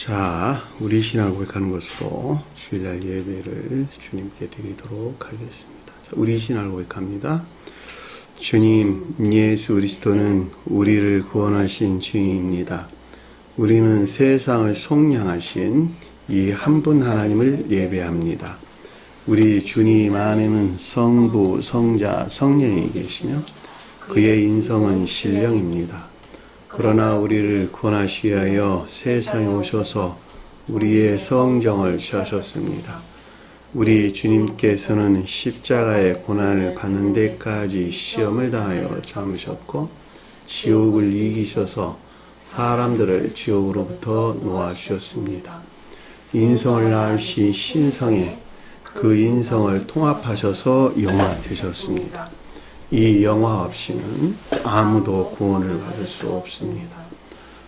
자, 우리 신앙을 고백하는 것으로 주일날 예배를 주님께 드리도록 하겠습니다. 자, 우리 신앙을 고백합니다. 주님, 예수 그리스도는 우리를 구원하신 주님입니다. 우리는 세상을 속량하신 이 한 분 하나님을 예배합니다. 우리 주님 안에는 성부, 성자, 성령이 계시며 그의 인성은 신령입니다. 그러나 우리를 구원하시기 위하여 세상에 오셔서 우리의 성정을 취하셨습니다. 우리 주님께서는 십자가의 고난을 받는 데까지 시험을 당하여 참으셨고 지옥을 이기셔서 사람들을 지옥으로부터 놓아주셨습니다. 인성을 낳으신 신성에 그 인성을 통합하셔서 영화 되셨습니다. 이 영화 없이는 아무도 구원을 받을 수 없습니다.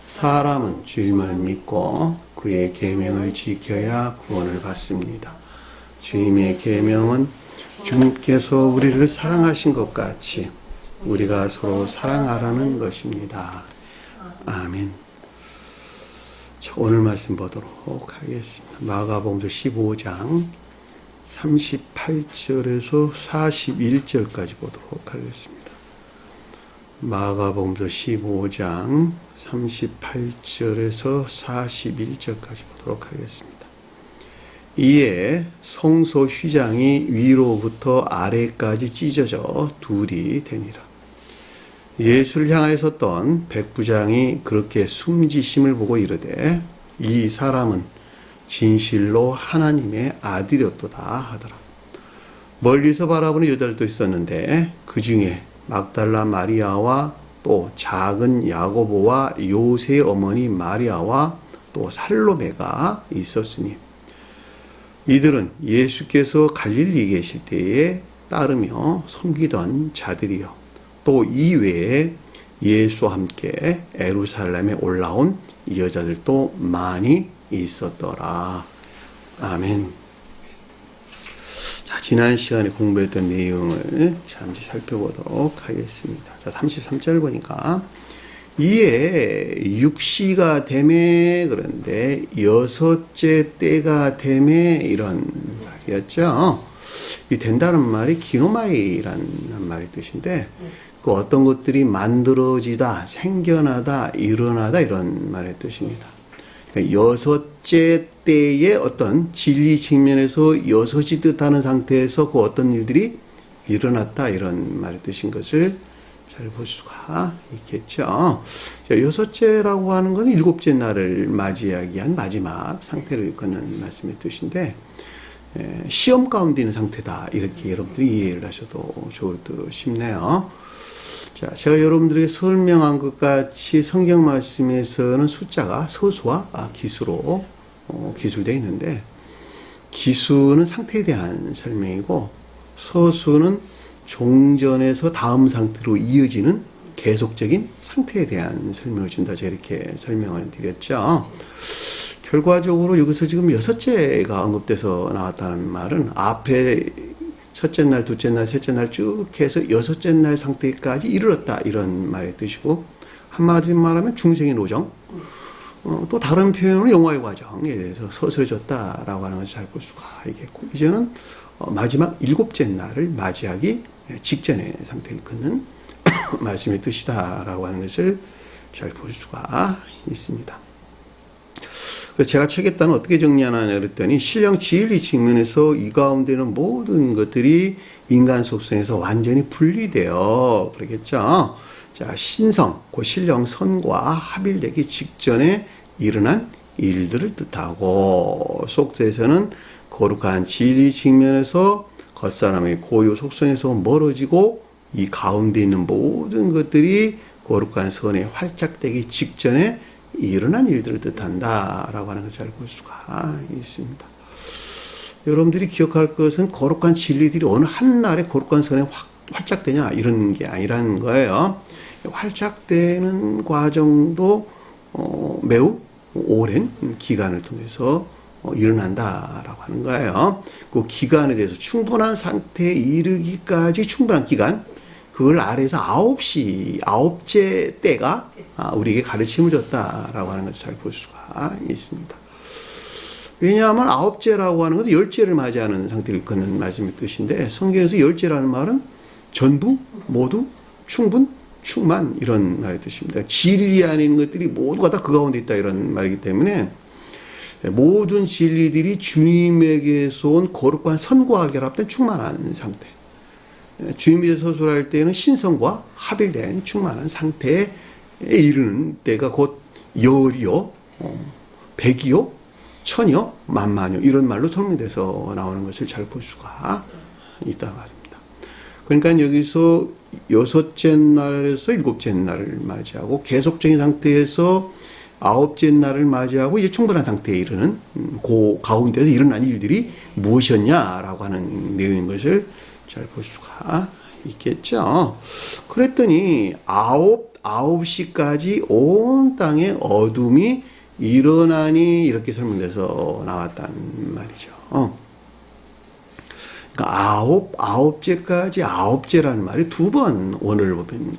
사람은 주님을 믿고 그의 계명을 지켜야 구원을 받습니다. 주님의 계명은 주님께서 우리를 사랑하신 것 같이 우리가 서로 사랑하라는 것입니다. 아멘. 자, 오늘 말씀 보도록 하겠습니다. 마가복음 15장 38절에서 41절까지 보도록 하겠습니다. 마가복음 15장 38절에서 41절까지 보도록 하겠습니다. 이에 성소 휘장이 위로부터 아래까지 찢어져 둘이 되니라. 예수를 향하여 섰던 백부장이 그렇게 숨지심을 보고 이르되 이 사람은 진실로 하나님의 아들이었도다 하더라. 멀리서 바라보는 여자들도 있었는데 그 중에 막달라 마리아와 또 작은 야고보와 요새의 어머니 마리아와 또 살로메가 있었으니 이들은 예수께서 갈릴리에 계실 때에 따르며 섬기던 자들이요 또 이외에 예수와 함께 예루살렘에 올라온 여자들도 많이 있었더라. 아멘. 자, 지난 시간에 공부했던 내용을 잠시 살펴보도록 하겠습니다. 자, 33절 보니까 이에 육시가 되매 그런데 여섯째 때가 되매 이런 말이었죠. 이 된다는 말이 기노마이라는 말의 뜻인데 그 어떤 것들이 만들어지다, 생겨나다, 일어나다 이런 말의 뜻입니다. 여섯째 때의 어떤 진리 측면에서 여섯이 뜻하는 상태에서 그 어떤 일들이 일어났다 이런 말의 뜻인 것을 잘 볼 수가 있겠죠. 자, 여섯째라고 하는 것은 일곱째 날을 맞이하기 위한 마지막 상태를 일컫는 말씀의 뜻인데 시험 가운데 있는 상태다 이렇게 여러분들이 이해를 하셔도 좋을 듯 싶네요. 자, 제가 여러분들에게 설명한 것 같이 성경 말씀에서는 숫자가 서수와 기수로 기술되어 있는데 기수는 상태에 대한 설명이고 서수는 종전에서 다음 상태로 이어지는 계속적인 상태에 대한 설명을 준다. 제가 이렇게 설명을 드렸죠. 결과적으로 여기서 지금 여섯째가 언급돼서 나왔다는 말은 앞에 첫째 날, 둘째 날, 셋째 날 쭉 해서 여섯째 날 상태까지 이르렀다 이런 말의 뜻이고 한마디로 말하면 중생의 노정 또 다른 표현으로 영화의 과정에 대해서 서서해졌다라고 하는 것을 잘 볼 수가 있겠고 이제는 마지막 일곱째 날을 맞이하기 직전의 상태를 긋는 말씀의 뜻이다라고 하는 것을 잘 볼 수가 있습니다. 제가 책에 따라 어떻게 정리하느냐 그랬더니 신령 진리 측면에서 이 가운데는 모든 것들이 인간 속성에서 완전히 분리되어 그러겠죠. 자, 신성, 그 신령 선과 합일되기 직전에 일어난 일들을 뜻하고 속죄에서는 거룩한 진리 측면에서 겉사람의 고유 속성에서 멀어지고 이 가운데 있는 모든 것들이 거룩한 선에 활짝되기 직전에 일어난 일들을 뜻한다라고 하는 것을 잘 볼 수가 있습니다. 여러분들이 기억할 것은 거룩한 진리들이 어느 한날에 거룩한 선에 활짝되냐 이런 게 아니라는 거예요. 활짝되는 과정도 매우 오랜 기간을 통해서 일어난다라고 하는 거예요. 그 기간에 대해서 충분한 상태에 이르기까지 충분한 기간 그걸 아래에서 아홉째 때가 우리에게 가르침을 줬다라고 하는 것을 잘 볼 수가 있습니다. 왜냐하면 아홉째라고 하는 것은 열째를 맞이하는 상태를 일컫는 말씀의 뜻인데, 성경에서 열째라는 말은 전부, 모두, 충분, 충만 이런 말의 뜻입니다. 진리 아닌 것들이 모두가 다 그 가운데 있다 이런 말이기 때문에 모든 진리들이 주님에게서 온 거룩한 선과 결합된 충만한 상태. 주님이 서술할 때는 신성과 합일된 충만한 상태에 이르는 때가 곧 열이요, 백이요, 천이요, 만만이요 이런 말로 설명돼서 나오는 것을 잘 볼 수가 있다 말입니다. 그러니까 여기서 여섯째 날에서 일곱째 날을 맞이하고 계속적인 상태에서 아홉째 날을 맞이하고 이제 충분한 상태에 이르는 그 가운데서 일어난 일들이 무엇이었냐라고 하는 내용인 것을 잘 볼 수가 있겠죠. 그랬더니 9시까지 온 땅에 어둠이 일어나니 이렇게 설명돼서 나왔단 말이죠. 그러니까 아홉째까지 아홉째라는 말이 두 번 오늘 보면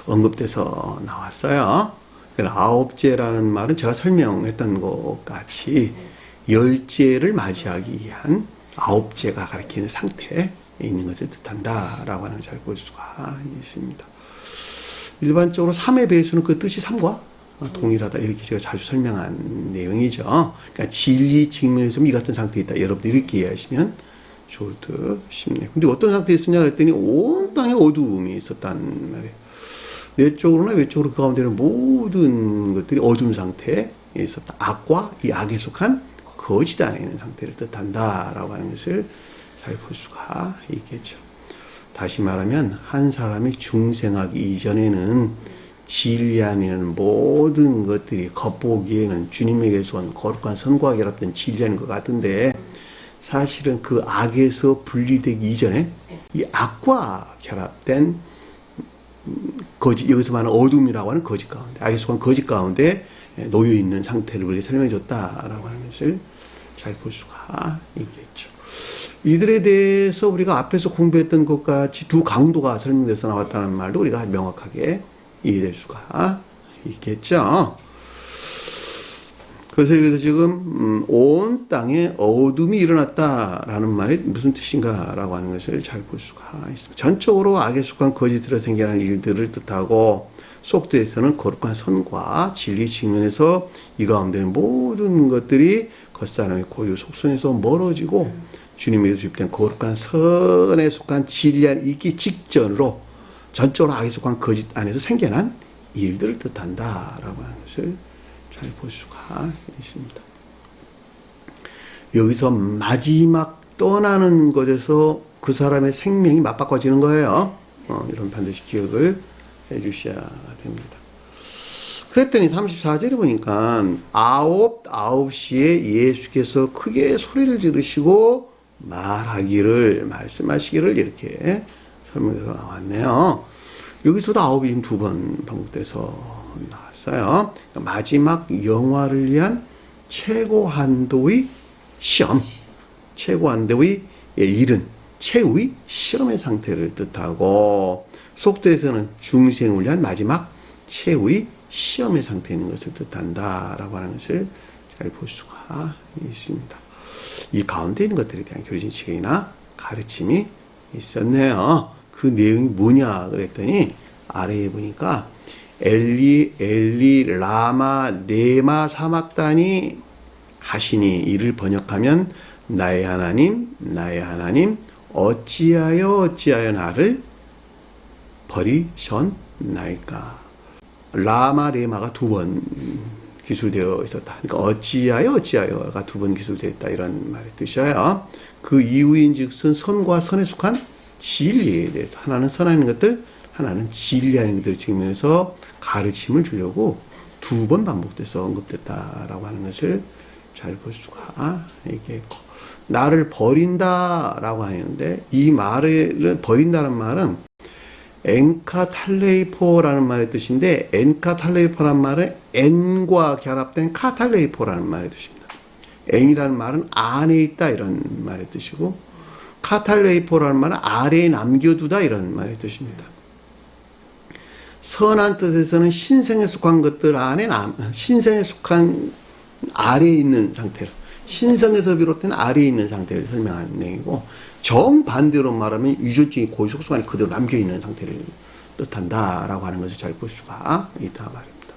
언급돼서 나왔어요. 아홉째라는 말은 제가 설명했던 것 같이 열째를 맞이하기 위한 아홉째가 가리키는 상태에 있는 것을 뜻한다라고 하는 걸 잘 볼 수가 있습니다. 일반적으로 3의 배수는 그 뜻이 3과 동일하다 이렇게 제가 자주 설명한 내용이죠. 그러니까 진리 측면에서 이 같은 상태에 있다. 여러분들이 이렇게 이해하시면 좋을 듯 싶네요. 근데 어떤 상태에 있었냐 그랬더니 온 땅에 어두움이 있었단 말이에요. 내적으로나 외적으로 그 가운데는 모든 것들이 어둠 상태에 있었다. 악과 이 악에 속한 거짓 안에 있는 상태를 뜻한다라고 하는 것을 잘 볼 수가 있겠죠. 다시 말하면 한 사람이 중생하기 이전에는 진리 안에는 모든 것들이 겉보기에는 주님에게서 온 거룩한 선과 결합된 진리인 것 같은데 사실은 그 악에서 분리되기 이전에 이 악과 결합된 거짓, 여기서 말하는 어둠이라고 하는 거짓 가운데, 악에 속한 거짓 가운데 놓여 있는 상태를 우리가 설명해 줬다라고 하는 것을 잘 볼 수가 있겠죠. 이들에 대해서 우리가 앞에서 공부했던 것 같이 두 강도가 설명돼서 나왔다는 말도 우리가 명확하게 이해될 수가 있겠죠. 그래서 여기서 지금 온 땅에 어둠이 일어났다라는 말이 무슨 뜻인가라고 하는 것을 잘 볼 수가 있습니다. 전적으로 악에 속한 거짓으로 생겨난 일들을 뜻하고 속도에서는 거룩한 선과 진리 측면에서 이 가운데 모든 것들이 겉사람의 고유 속성에서 멀어지고 주님에게 주입된 거룩한 선에 속한 진리 안에 있기 직전으로 전적으로 악에 속한 거짓 안에서 생겨난 일들을 뜻한다라고 하는 것을 잘 볼 수가 있습니다. 여기서 마지막 떠나는 것에서 그 사람의 생명이 맞바꿔지는 거예요. 이런 반드시 기억을 해 주셔야 됩니다. 그랬더니 34절에 보니까 9시에 예수께서 크게 소리를 지르시고 말씀하시기를 이렇게 설명해서 나왔네요. 여기서도 9이 두 번 반복돼서 나왔어요. 마지막 영화를 위한 최고 한도의 시험, 최고 한도의 일은 최후의 시험의 상태를 뜻하고 속도에서는 중생을 위한 마지막 최후의 시험의 상태에 있는 것을 뜻한다라고 하는 것을 잘 볼 수가 있습니다. 이 가운데 있는 것들에 대한 교리적인 지식이나 가르침이 있었네요. 그 내용이 뭐냐 그랬더니 아래에 보니까 엘리 엘리 라마 네마 사막단이 하시니 이를 번역하면 나의 하나님 어찌하여 나를 버리셨나이까. 라마 레마가 두 번 기술되어 있었다. 그러니까 어찌하여가 두 번 기술되어 있다 이런 말의 뜻이에요. 그 이유인즉슨 선과 선에 속한 진리에 대해서 하나는 선한 것들, 하나는 진리 아닌 것들 측면에서 가르침을 주려고 두 번 반복돼서 언급됐다라고 하는 것을 잘 볼 수가 있겠고, 나를 버린다라고 하는데 이 말을 버린다는 말은 엔카탈레이포라는 말의 뜻인데, 엔카탈레이포라는 말은 엔과 결합된 카탈레이포라는 말의 뜻입니다. 엔이라는 말은 안에 있다 이런 말의 뜻이고, 카탈레이포라는 말은 아래에 남겨두다 이런 말의 뜻입니다. 선한 뜻에서는 신생에 속한 것들 안에 신생에 속한 아래에 있는 상태로, 신성에서 비롯된 아래에 있는 상태를 설명하는 내용이고, 정반대로 말하면 유전적인 고유 속성안이 그대로 남겨있는 상태를 뜻한다라고 하는 것을 잘 볼 수가 있다 말입니다.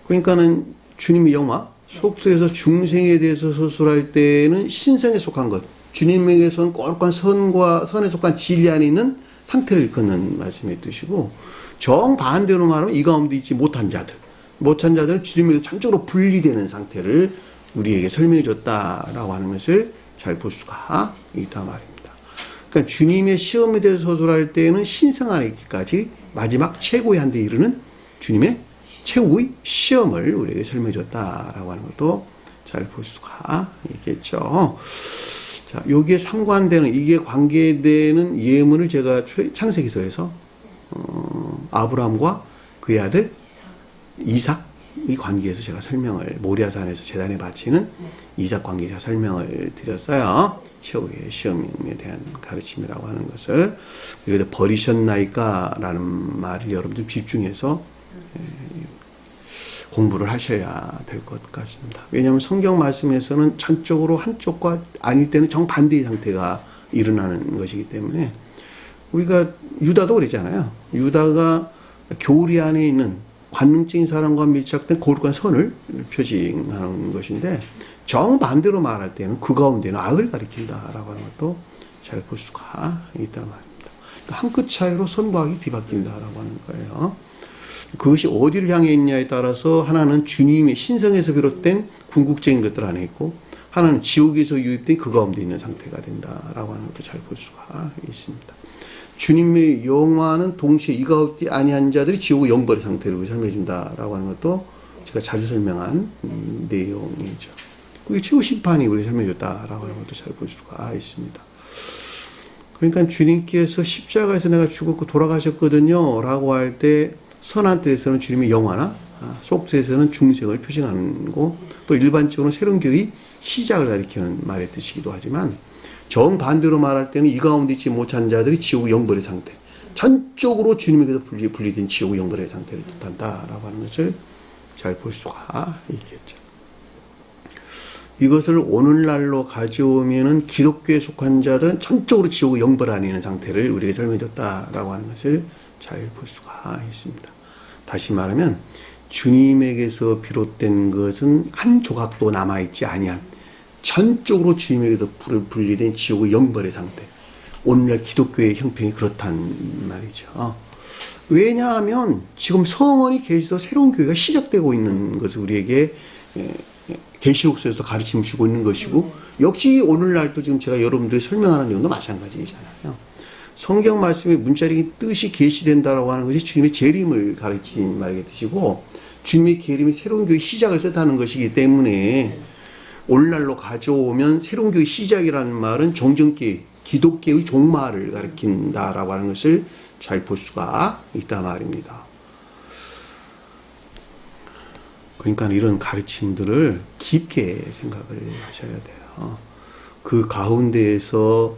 그러니까는 주님의 영화, 속도에서 중생에 대해서 서술할 때는 신성에 속한 것, 주님에게서는 거룩한 선에 속한 진리 안에 있는 상태를 일컫는 말씀의 뜻이고, 정반대로 말하면 이 가운데 있지 못한 자들은 주님에게 전적으로 분리되는 상태를 우리에게 설명해 줬다라고 하는 것을 잘 볼 수가 있다 말입니다. 그러니까 주님의 시험에 대해서 서술할 때는 신성 안에 있기까지 마지막 최고의 한데 이르는 주님의 최후의 시험을 우리에게 설명해 줬다라고 하는 것도 잘 볼 수가 있겠죠. 자, 여기에 상관되는, 이게 관계되는 예문을 제가 창세기서에서 아브라함과 그의 아들 이삭의 관계에서 제가 설명을, 모리아산에서 제단에 바치는 이삭 관계 제가 설명을 드렸어요. 최후의 시험에 대한 가르침이라고 하는 것을. 여기다 버리셨나이까라는 말을 여러분들 집중해서 공부를 하셔야 될 것 같습니다. 왜냐하면 성경 말씀에서는 전적으로 한쪽과 아닐 때는 정반대의 상태가 일어나는 것이기 때문에, 우리가 유다도 그랬잖아요. 유다가 교리 안에 있는 관능적인 사람과 밀착된 거룩한 선을 표징하는 것인데, 정반대로 말할 때는 그 가운데는 악을 가리킨다라고 하는 것도 잘 볼 수가 있단 말입니다. 한 끗 차이로 선과 악이 뒤바뀐다라고 하는 거예요. 그것이 어디를 향해 있냐에 따라서 하나는 주님의 신성에서 비롯된 궁극적인 것들 안에 있고, 하나는 지옥에서 유입된 그 가운데 있는 상태가 된다라고 하는 것도 잘 볼 수가 있습니다. 주님의 영화는 동시에 이 가운데 아니한 자들이 지옥의 영벌의 상태를 설명해 준다라고 하는 것도 제가 자주 설명한 내용이죠. 그게 최후 심판이 우리가 설명해 줬다라고 하는 것도 잘 볼 수가 있습니다. 그러니까 주님께서 십자가에서 내가 죽었고 돌아가셨거든요 라고 할 때, 선한 뜻에서는 주님의 영화나 속뜻에서는 중생을 표징하는 거고, 또 일반적으로 새로운 교회의 시작을 가리키는 말의 뜻이기도 하지만, 정반대로 말할 때는 이 가운데 있지 못한 자들이 지옥의 영벌의 상태, 전적으로 주님에게서 분리된 지옥의 영벌의 상태를 뜻한다라고 하는 것을 잘 볼 수가 있겠죠. 이것을 오늘날로 가져오면은 기독교에 속한 자들은 전적으로 지옥의 영벌 안에 있는 상태를 우리에게 설명해 줬다라고 하는 것을 잘 볼 수가 있습니다. 다시 말하면 주님에게서 비롯된 것은 한 조각도 남아있지 아니한 전적으로 주님에게서 분리된 지옥의 영벌의 상태, 오늘날 기독교의 형편이 그렇단 말이죠. 왜냐하면 지금 성원이 계시서 새로운 교회가 시작되고 있는 것을 우리에게 계시록서에서 가르침을 주고 있는 것이고, 역시 오늘날도 지금 제가 여러분들이 설명하는 내용도 마찬가지잖아요. 성경 말씀의 문자적인 뜻이 계시된다라고 하는 것이 주님의 재림을 가리키는 말의 뜻이고, 주님의 재림이 새로운 교회 시작을 뜻하는 것이기 때문에, 오늘날로 가져오면 새로운 교회 시작이라는 말은 종전교회, 기독교의 종말을 가리킨다라고 하는 것을 잘 볼 수가 있다 말입니다. 그러니까 이런 가르침들을 깊게 생각을 하셔야 돼요. 그 가운데에서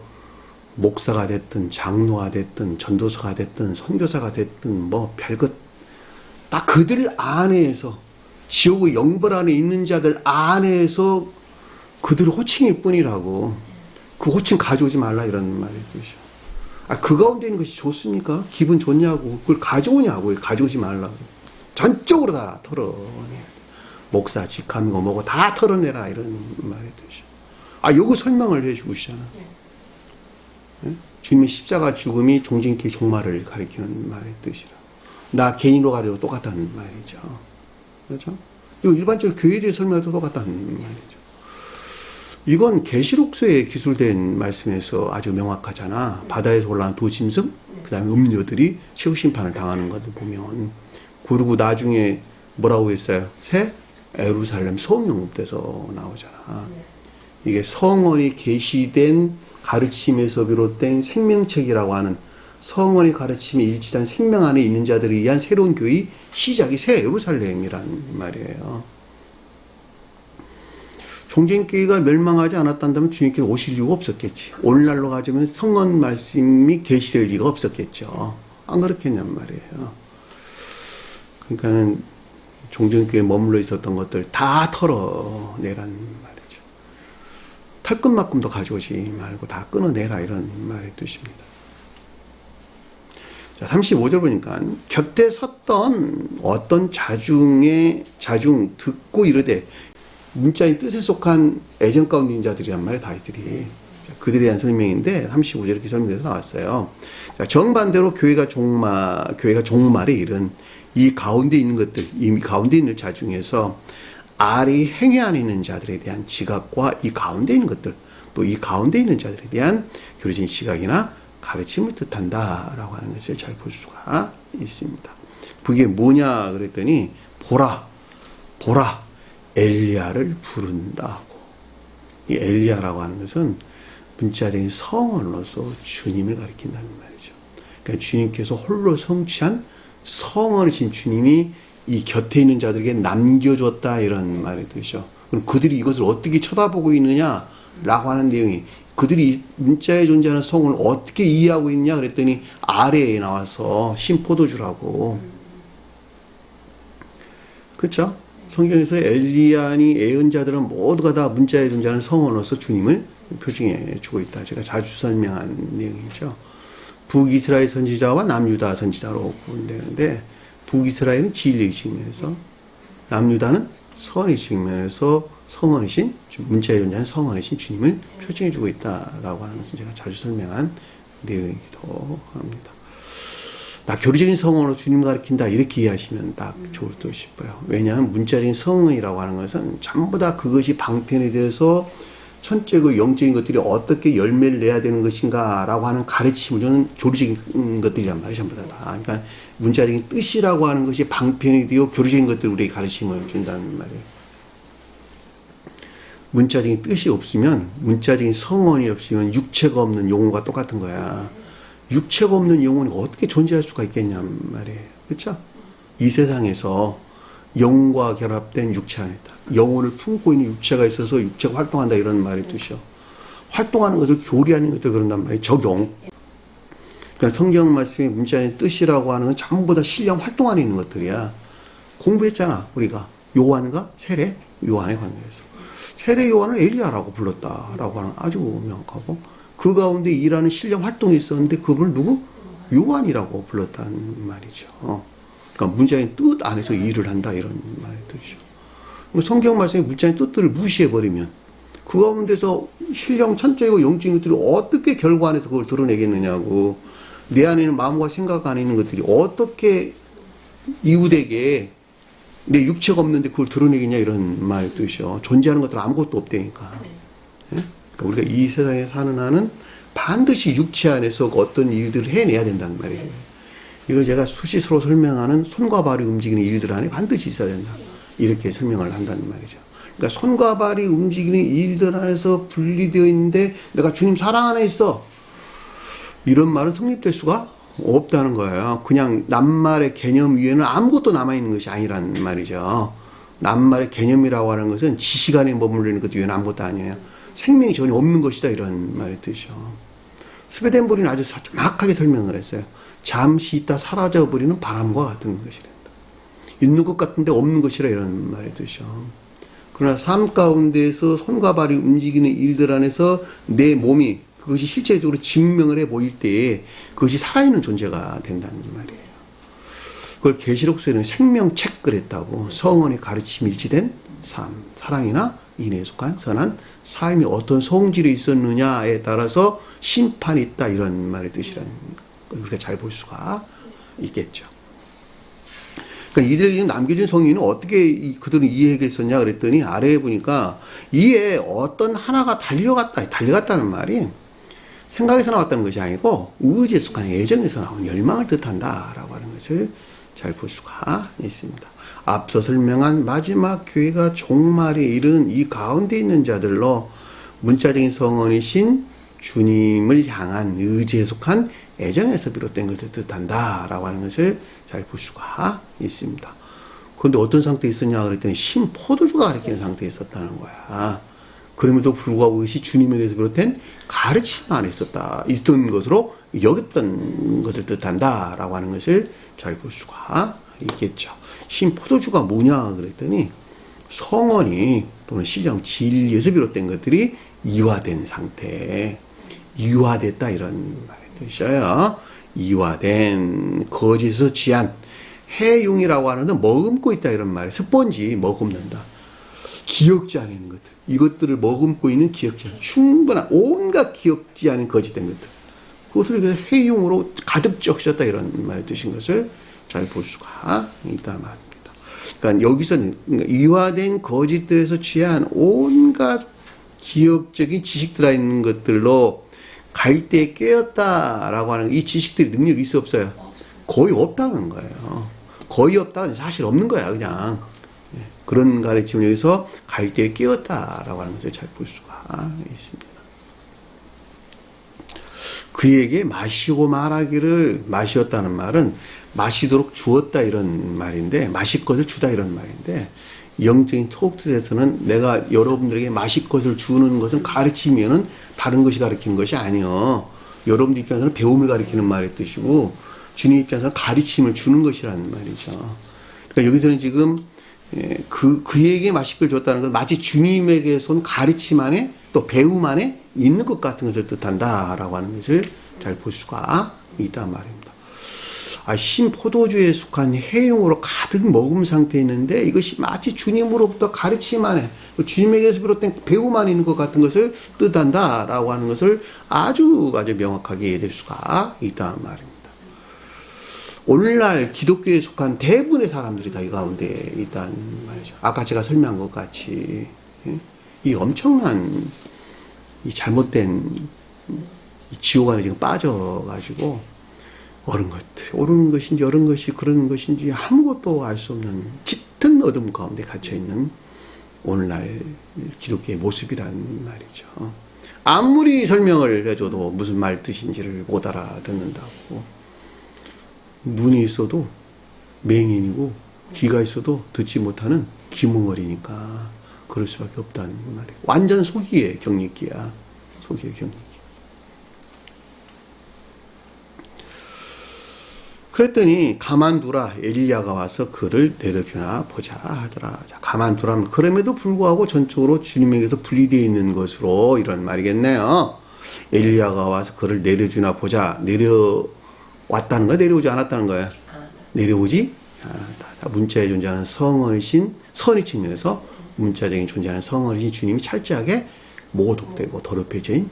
목사가 됐든 장로가 됐든 전도사가 됐든 선교사가 됐든 뭐 별것 딱 그들 안에서, 지옥의 영벌 안에 있는 자들 안에서 그들의 호칭일 뿐이라고, 그 호칭 가져오지 말라 이런 말이 뜻이죠. 그 가운데 있는 것이 좋습니까? 기분 좋냐고, 그걸 가져오냐고, 가져오지 말라고. 전적으로 다 털어내야 돼. 목사, 직함이고 뭐고 다 털어내라 이런 말이 뜻이죠. 요거 설명을 해주고 있잖아. 네? 주님의 십자가 죽음이 종전교회 종말을 가리키는 말의 뜻이라. 나 개인으로 가지고 똑같다는 말이죠. 그렇죠? 이거 일반적으로 교회에 대해 설명해도 똑같다는 말이죠. 이건 계시록서에 기술된 말씀에서 아주 명확하잖아. 바다에서 올라온 두 짐승, 그 다음에 음녀들이 최후 심판을 당하는 것을 보면, 그리고 나중에 뭐라고 했어요? 새 예루살렘 성령급돼서 나오잖아. 이게 성원이 계시된 가르침에서 비롯된 생명책이라고 하는, 성원의 가르침이 일치한 생명 안에 있는 자들에 의한 새로운 교회의 시작이 새 예루살렘이란 말이에요. 종전교회가 멸망하지 않았다면 주님께서 오실 이유가 없었겠지. 오늘날로 가자면 성원 말씀이 계시될 리가 없었겠죠. 안 그렇겠냔 말이에요. 그러니까는 종전교회에 머물러 있었던 것들 다 털어내라는 말이죠. 칼끝만큼도 가져오지 말고 다 끊어내라 이런 말의 뜻입니다. 자, 35절 보니까 곁에 섰던 어떤 자중 듣고 이르되 문자의 뜻에 속한 애정 가운데 있는 자들이란 말이에요. 다 이들이. 그들에 대한 설명인데 35절 이렇게 설명돼서 나왔어요. 자, 정반대로 교회가 종말에 이른 이 가운데 있는 것들, 이 가운데 있는 자 중에서 아래 행위 안에 있는 자들에 대한 지각과 이 가운데 있는 것들, 또 이 가운데 있는 자들에 대한 교리적인 시각이나 가르침을 뜻한다라고 하는 것을 잘 볼 수가 있습니다. 그게 뭐냐 그랬더니 보라 엘리야를 부른다고. 이 엘리야라고 하는 것은 문자적인 성언으로서 주님을 가리킨다는 말이죠. 그러니까 주님께서 홀로 성취한 성언이신 주님이 이 곁에 있는 자들에게 남겨줬다 이런 말의 뜻이죠. 그럼 그들이 이것을 어떻게 쳐다보고 있느냐라고 하는 내용이 그들이 문자에 존재하는 성을 어떻게 이해하고 있냐 그랬더니 아래에 나와서 신포도주라고. 그렇죠? 성경에서 엘리야니 예언자들은 모두가 다 문자에 존재하는 성언으로서 주님을 표징해 주고 있다. 제가 자주 설명한 내용이죠. 북이스라엘 선지자와 남유다 선지자로 구분되는데 북이스라엘은 진리의 측면에서 남유다는 선의 측면에서 성언이신 문자에 존재하는 성언이신 주님을 표징해 주고 있다라고 하는 것은 제가 자주 설명한 내용이기도 합니다. 나 교리적인 성언으로 주님을 가리킨다 이렇게 이해하시면 딱 좋을 듯 싶어요. 왜냐하면 문자적인 성언이라고 하는 것은 전부 다 그것이 방편에 대해서 천적이고 영적인 것들이 어떻게 열매를 내야 되는 것인가라고 하는 가르침을 주는 교리적인 것들이란 말이에요. 전부 다. 그러니까 문자적인 뜻이라고 하는 것이 방편이 되어 교리적인 것들을 우리에게 가르침을 준다는 말이에요. 문자적인 뜻이 없으면, 문자적인 성언이 없으면 육체가 없는 영혼과 똑같은 거야. 육체가 없는 영혼이 어떻게 존재할 수가 있겠냔 말이에요. 그렇죠? 이 세상에서 영과 결합된 육체 안에다 영혼을 품고 있는 육체가 있어서 육체가 활동한다 이런 말의 뜻이요. 활동하는 것을 교리하는 것들 그런단 말이에요. 적용. 그러니까 성경 말씀의 문자의 뜻이라고 하는 건 전부 다 신령 활동 안에 있는 것들이야. 공부했잖아 우리가. 요한과 세례 요한의 관계에서. 세례 요한을 엘리야라고 불렀다라고 하는 아주 명확하고 그 가운데 일하는 신령 활동이 있었는데 그분을 누구? 요한이라고 불렀다는 말이죠. 그러니까 문자의 뜻 안에서 일을 한다 이런 말의 뜻이죠. 성경 말씀의 문자의 뜻들을 무시해버리면 그 가운데서 신령 천적이고 영적인 것들이 어떻게 결과 안에서 그걸 드러내겠느냐고. 내 안에 있는 마음과 생각 안에 있는 것들이 어떻게 이웃에게 내 육체가 없는데 그걸 드러내겠냐 이런 말의 뜻이죠. 존재하는 것들은 아무것도 없다니까. 예? 그러니까 우리가 이 세상에 사는 한은 반드시 육체 안에서 어떤 일들을 해내야 된다는 말이에요. 이걸 제가 수시스로 설명하는 손과 발이 움직이는 일들 안에 반드시 있어야 된다. 이렇게 설명을 한다는 말이죠. 그러니까 손과 발이 움직이는 일들 안에서 분리되어 있는데 내가 주님 사랑 안에 있어. 이런 말은 성립될 수가 없다는 거예요. 그냥 낱말의 개념 위에는 아무것도 남아있는 것이 아니란 말이죠. 낱말의 개념이라고 하는 것은 지식 안에 머무르는 것 외에는 아무것도 아니에요. 생명이 전혀 없는 것이다 이런 말의 뜻이죠. 스웨덴볼은 아주 정확하게 설명을 했어요. 잠시 있다 사라져버리는 바람과 같은 것이란다. 있는 것 같은데 없는 것이라 이런 말의 뜻이죠. 그러나 삶 가운데에서 손과 발이 움직이는 일들 안에서 내 몸이 그것이 실제적으로 증명을 해 보일 때에 그것이 살아있는 존재가 된다는 말이에요. 그걸 계시록서에는 생명책 그랬다고. 성언의 가르침이 일치된 삶, 사랑이나 인애에 속한 선한 삶이 어떤 성질이 있었느냐에 따라서 심판이 있다 이런 말의 뜻이라는 걸 우리가 잘 볼 수가 있겠죠. 그러니까 이들에게 남겨진 성인은 어떻게 그들은 이해했겠었냐 그랬더니 아래에 보니까 이에 어떤 하나가 달려갔다는 말이 생각에서 나왔다는 것이 아니고 의지에 속한 애정에서 나온 열망을 뜻한다라고 하는 것을 잘 볼 수가 있습니다. 앞서 설명한 마지막 교회가 종말에 이른 이 가운데 있는 자들로 문자적인 성언이신 주님을 향한 의지에 속한 애정에서 비롯된 것을 뜻한다라고 하는 것을 잘 볼 수가 있습니다. 그런데 어떤 상태에 있었냐 그랬더니 신포도주가 가리키는 상태에 있었다는 거야. 그럼에도 불구하고 그것이 주님에게서 비롯된 가르침 안에 있던 것으로 여겼던 것을 뜻한다라고 하는 것을 잘 볼 수가 있겠죠. 신포도주가 뭐냐 그랬더니 성언이 또는 신령 진리에서 비롯된 것들이 이화된 상태, 이화됐다 이런 말의 뜻이에요. 이화된 거짓에서 취한 해용이라고 하는 건 머금고 있다 이런 말이에요. 스펀지 머금는다. 기억지 않은 것들, 이것들을 머금고 있는 기억지 않은 충분한 온갖 기억지 않은 거짓된 것들, 그것을 해용으로 가득 적셨다 이런 말의 뜻인 것을 잘 볼 수가 있다는 말입니다. 그러니까 여기서는 이화된 거짓들에서 취한 온갖 기억적인 지식 들어있는 것들로 갈 때 깨었다라고 하는 이 지식들이 능력이 있어 없어요? 거의 없다는 거예요. 거의 없다는 사실 없는 거야 그냥. 그런 가르침을 여기서 갈 때 깨었다라고 하는 것을 잘 볼 수가 있습니다. 그에게 마시고 말하기를, 마시었다는 말은 마시도록 주었다 이런 말인데, 마실 것을 주다 이런 말인데, 영적인 토크에서는 내가 여러분들에게 마실 것을 주는 것은 가르치면은 다른 것이 가르치는 것이 아니요. 여러분들 입장에서는 배움을 가리키는 말의 뜻이고, 주님 입장에서는 가르침을 주는 것이라는 말이죠. 그러니까 여기서는 지금 그에게 마실 걸 줬다는 건 마치 주님에게서 온 가르침 안에 또 배움 안에 있는 것 같은 것을 뜻한다라고 하는 것을 잘 볼 수가 있단 말입니다. 신포도주에 속한 해용으로 가득 머금 상태에 있는데 이것이 마치 주님으로부터 가르침 안에 주님에게서 비롯된 배움 안에 있는 것 같은 것을 뜻한다라고 하는 것을 아주 명확하게 이해될 수가 있단 말입니다. 오늘날 기독교에 속한 대부분의 사람들이 다 이 가운데 있다는 말이죠. 아까 제가 설명한 것 같이 이 엄청난 이 잘못된 이 지옥 안에 지금 빠져가지고 옳은 것인지 옳은 것이 그런 것인지 아무것도 알 수 없는 짙은 어둠 가운데 갇혀있는 오늘날 기독교의 모습이란 말이죠. 아무리 설명을 해줘도 무슨 말 뜻인지를 못 알아듣는다고. 눈이 있어도 맹인이고 귀가 있어도 듣지 못하는 귀머거리니까 그럴 수밖에 없다는 말이에요. 완전 속이의 경리기야. 속이의 경리기. 그랬더니 가만두라, 엘리야가 와서 그를 내려주나 보자 하더라. 자, 가만두라면 그럼에도 불구하고 전적으로 주님에게서 분리되어 있는 것으로 이런 말이겠네요. 엘리야가 와서 그를 내려주나 보자. 왔다는 거야? 내려오지 않았다는 거야? 내려오지 않았다. 문자에 존재하는 성언이신, 선의 측면에서 문자적인 존재하는 성언이신 주님이 철저하게 모독되고 더럽혀진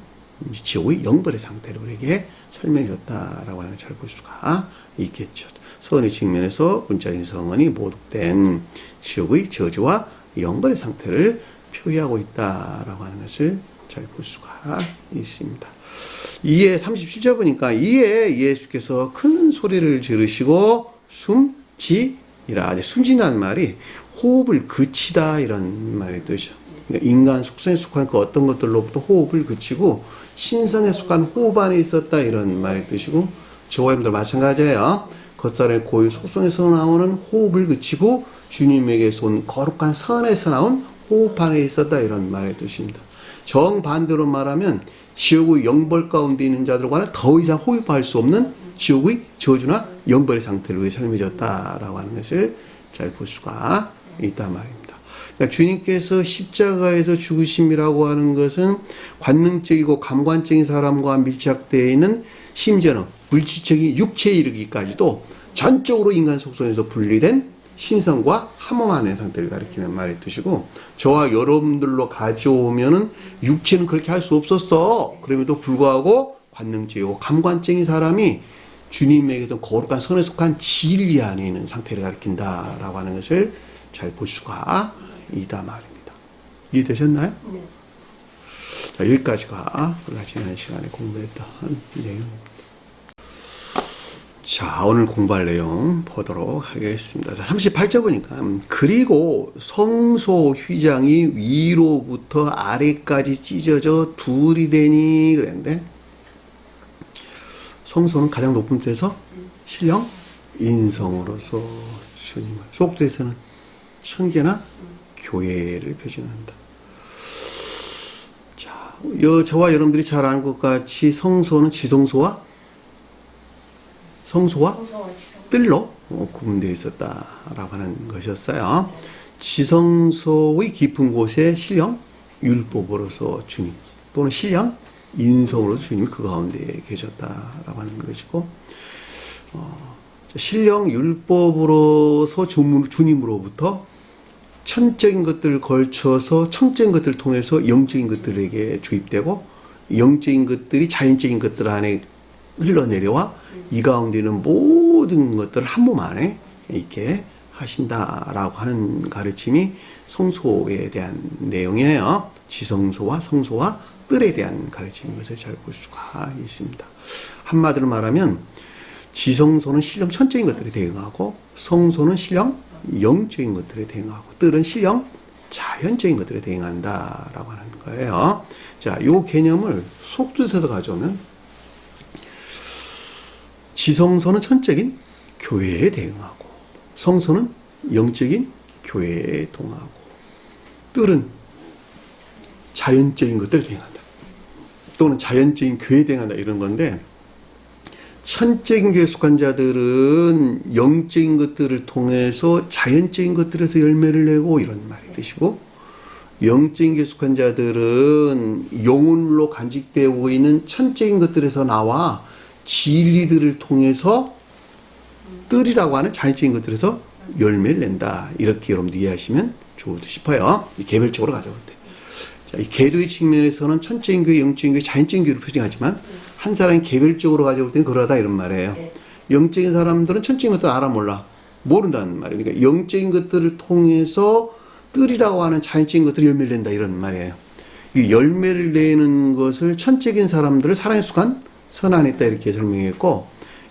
지옥의 영벌의 상태를 우리에게 설명해 줬다라고 하는 걸 잘 볼 수가 있겠죠. 선의 측면에서 문자적인 성언이 모독된 지옥의 저주와 영벌의 상태를 표기하고 있다라고 하는 것을 잘 볼 수가 있습니다. 이에 37절 보니까 이에 예수께서 큰 소리를 지르시고 숨지니라. 숨지라는 말이 호흡을 그치다 이런 말의 뜻이죠. 그러니까 인간 속성에 속한 그 어떤 것들로부터 호흡을 그치고 신성에 속한 호흡 안에 있었다 이런 말의 뜻이고, 저와 여러분들 마찬가지예요. 겉살의 고유 속성에서 나오는 호흡을 그치고 주님에게서 온 거룩한 선에서 나온 호흡 안에 있었다 이런 말의 뜻입니다. 정반대로 말하면 지옥의 영벌 가운데 있는 자들과는 더 이상 호흡할 수 없는 지옥의 저주나 영벌의 상태를 위해 설명해줬다라고 하는 것을 잘 볼 수가 있단 말입니다. 그러니까 주님께서 십자가에서 죽으심이라고 하는 것은 관능적이고 감관적인 사람과 밀착되어 있는, 심지어는 물질적인 육체에 이르기까지도 전적으로 인간 속성에서 분리된 신성과 함엄한 상태를 가리키는 말의 뜻이고, 저와 여러분들로 가져오면은 육체는 그렇게 할 수 없었어. 그럼에도 불구하고 관능적이고 감관적인 사람이 주님에게도 거룩한 선에 속한 진리 안에 있는 상태를 가리킨다라고 하는 것을 잘 볼 수가 있다 말입니다. 이해되셨나요? 네. 자, 여기까지가 우리가 지난 시간에 공부했던 내용입니다. 자, 오늘 공부할 내용 보도록 하겠습니다. 자, 38절 보니까 그리고 성소 휘장이 위로부터 아래까지 찢어져 둘이 되니 그랬는데, 성소는 가장 높은 데서 신령 인성으로서 주님을, 속도에서는 천계나 교회를 표준한다. 자, 저와 여러분들이 잘 아는 것 같이 성소는 지성소와 뜰로 구분되어 있었다라고 하는 것이었어요. 지성소의 깊은 곳에 신령 율법으로서 주님 또는 신령 인성으로서 주님이 그 가운데 계셨다라고 하는 것이고 신령 율법으로서 주님으로부터 천적인 것들을 걸쳐서 청적인 것들을 통해서 영적인 것들에게 주입되고 영적인 것들이 자연적인 것들 안에 흘러내려와 이 가운데는 모든 것들을 한 몸 안에 이렇게 하신다라고 하는 가르침이 성소에 대한 내용이에요. 지성소와 성소와 뜰에 대한 가르침인 것을 잘 볼 수가 있습니다. 한마디로 말하면 지성소는 신령 천적인 것들에 대응하고 성소는 신령 영적인 것들에 대응하고 뜰은 신령 자연적인 것들에 대응한다라고 하는 거예요. 자, 요 개념을 속뜻에서 가져오면 지성소는 천적인 교회에 대응하고 성소는 영적인 교회에 동하고 뜰은 자연적인 것들에 대응한다. 또는 자연적인 교회에 대응한다 이런 건데 천적인 교회에 속한 자들은 영적인 것들을 통해서 자연적인 것들에서 열매를 내고 이런 말이 뜻이고 영적인 교회에 속한 자들은 영혼로 간직되고 있는 천적인 것들에서 나와 진리들을 통해서 뜰이라고 하는 자연적인 것들에서 열매를 낸다. 이렇게 여러분들 이해하시면 좋을 듯 싶어요. 개별적으로 가져올 때. 자, 이 계도의 측면에서는 천적인 교회, 영적인 교회, 자연적인 교회를 표정하지만 한 사람이 개별적으로 가져올 때는 그러다 이런 말이에요. 영적인 사람들은 천적인 것들 알아 몰라. 모른다는 말이에요. 그러니까 영적인 것들을 통해서 뜰이라고 하는 자연적인 것들이 열매를 낸다 이런 말이에요. 이 열매를 내는 것을 천적인 사람들을 사랑에 속한 선안에 있다 이렇게 설명했고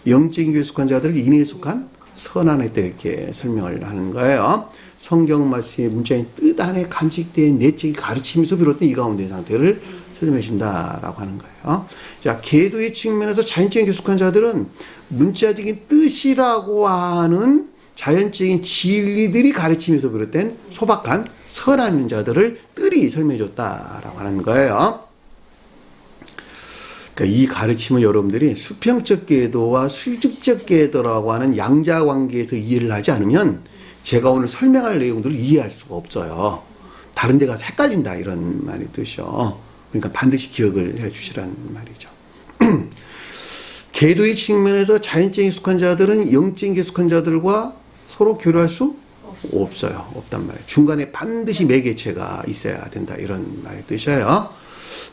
영적인 교회에 속한 자들을 인애에 속한 선안에 있다 이렇게 설명을 하는 거예요. 성경 말씀의 문자인 뜻 안에 간직된 내적인 가르침에서 비롯된 이 가운데의 상태를 설명해 준다라고 하는 거예요. 자, 계도의 측면에서 자연적인 교회에 속한 자들은 문자적인 뜻이라고 하는 자연적인 진리들이 가르침에서 비롯된 소박한 선한 자들을 뜰이 설명해 줬다라고 하는 거예요. 그러니까 이 가르침을 여러분들이 수평적 계도와 수직적 계도라고 하는 양자 관계에서 이해를 하지 않으면 제가 오늘 설명할 내용들을 이해할 수가 없어요. 다른 데 가서 헷갈린다 이런 말이 뜻이죠. 그러니까 반드시 기억을 해 주시란 말이죠. 계도의 측면에서 자연적인 속한 자들은 영적인 속한 자들과 서로 교류할 수 없어요. 없단 말이에요. 중간에 반드시 매개체가 있어야 된다 이런 말이 뜻이에요.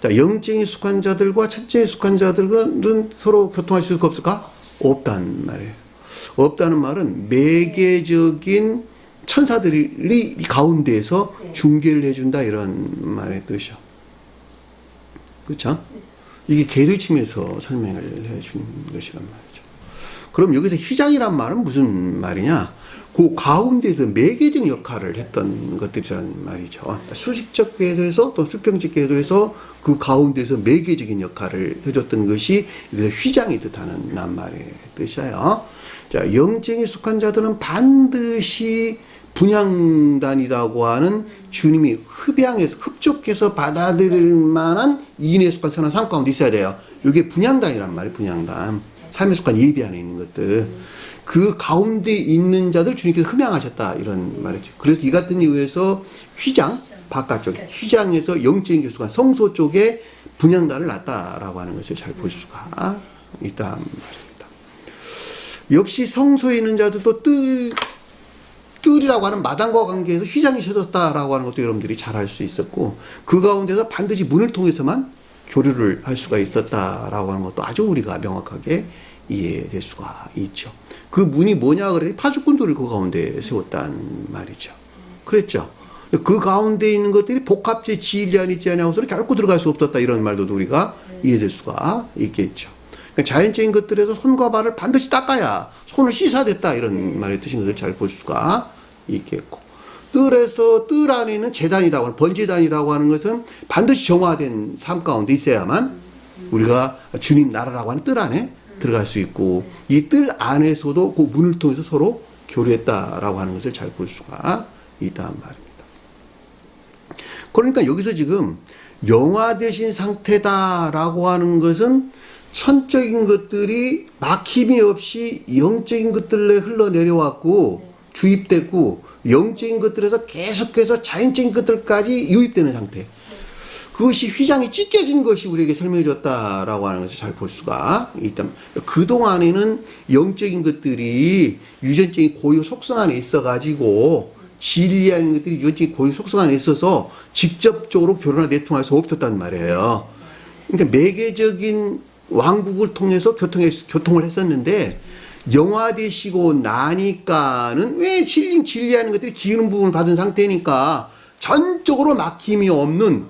자, 영적인 속한 자들과 천적인 속한 자들은 서로 교통할 수가 없을까? 없단 말이에요. 없다는 말은 매개적인 천사들이 가운데에서 중개를 해준다 이런 말의 뜻이죠. 그렇죠? 이게 계도의 측면에서 설명을 해준 것이란 말이죠. 그럼 여기서 휘장이란 말은 무슨 말이냐? 그 가운데에서 매개적 역할을 했던 것들이란 말이죠. 수직적 궤도에서 또 수평적 궤도에서 그 가운데에서 매개적인 역할을 해줬던 것이 여기서 휘장이 뜻하는 낱말의 뜻이에요. 자, 영적에 속한 자들은 반드시 분향단이라고 하는 주님이 흡족해서 받아들일 만한 이인에 속한 선한 삶 가운데 있어야 돼요. 이게 분향단이란 말이에요. 분향단. 삶에 속한 예비 안에 있는 것들. 그 가운데 있는 자들 주님께서 흠양하셨다 이런 말이죠. 그래서 이 같은 이유에서 휘장 바깥쪽 휘장에서 영적인 교수가 성소 쪽에 분향단을 놨다라고 하는 것을 잘 볼 수가 있다 말입니다. 역시 성소에 있는 자들도 뜰이라고 하는 마당과 관계에서 휘장이 쳐졌다라고 하는 것도 여러분들이 잘 알 수 있었고 그 가운데서 반드시 문을 통해서만 교류를 할 수가 있었다라고 하는 것도 아주 우리가 명확하게 이해될 수가 있죠. 그 문이 뭐냐 그래 파수꾼들을 그 가운데 세웠단 말이죠. 그랬죠. 그 가운데 있는 것들이 복합제 지일이 아니지 않냐고서 결코 들어갈 수 없었다 이런 말도 우리가 이해될 수가 있겠죠. 그러니까 자연적인 것들에서 손과 발을 반드시 닦아야 손을 씻어야 됐다 이런 말의 뜻인 것을 잘 볼 수가 있겠고 뜰에서 뜰 안에 있는 제단이라고 하는 번제단이라고 하는 것은 반드시 정화된 삶 가운데 있어야만 우리가 주님 나라라고 하는 뜰 안에 들어갈 수 있고 이 뜰 안에서도 그 문을 통해서 서로 교류했다라고 하는 것을 잘 볼 수가 있다는 말입니다. 그러니까 여기서 지금 영화되신 상태다라고 하는 것은 천적인 것들이 막힘이 없이 영적인 것들에 흘러내려왔고 주입되고 영적인 것들에서 계속해서 자연적인 것들까지 유입되는 상태. 그것이 휘장이 찢겨진 것이 우리에게 설명해 줬다라고 하는 것을 잘 볼 수가 있다. 그동안에는 영적인 것들이 유전적인 고유 속성 안에 있어가지고 진리하는 것들이 유전적인 고유 속성 안에 있어서 직접적으로 교류나 내통할 수 없었단 말이에요. 그러니까 매개적인 왕국을 통해서 교통을 했었는데 영화되시고 나니까는 왜 진리하는 것들이 기울는 부분을 받은 상태니까 전적으로 막힘이 없는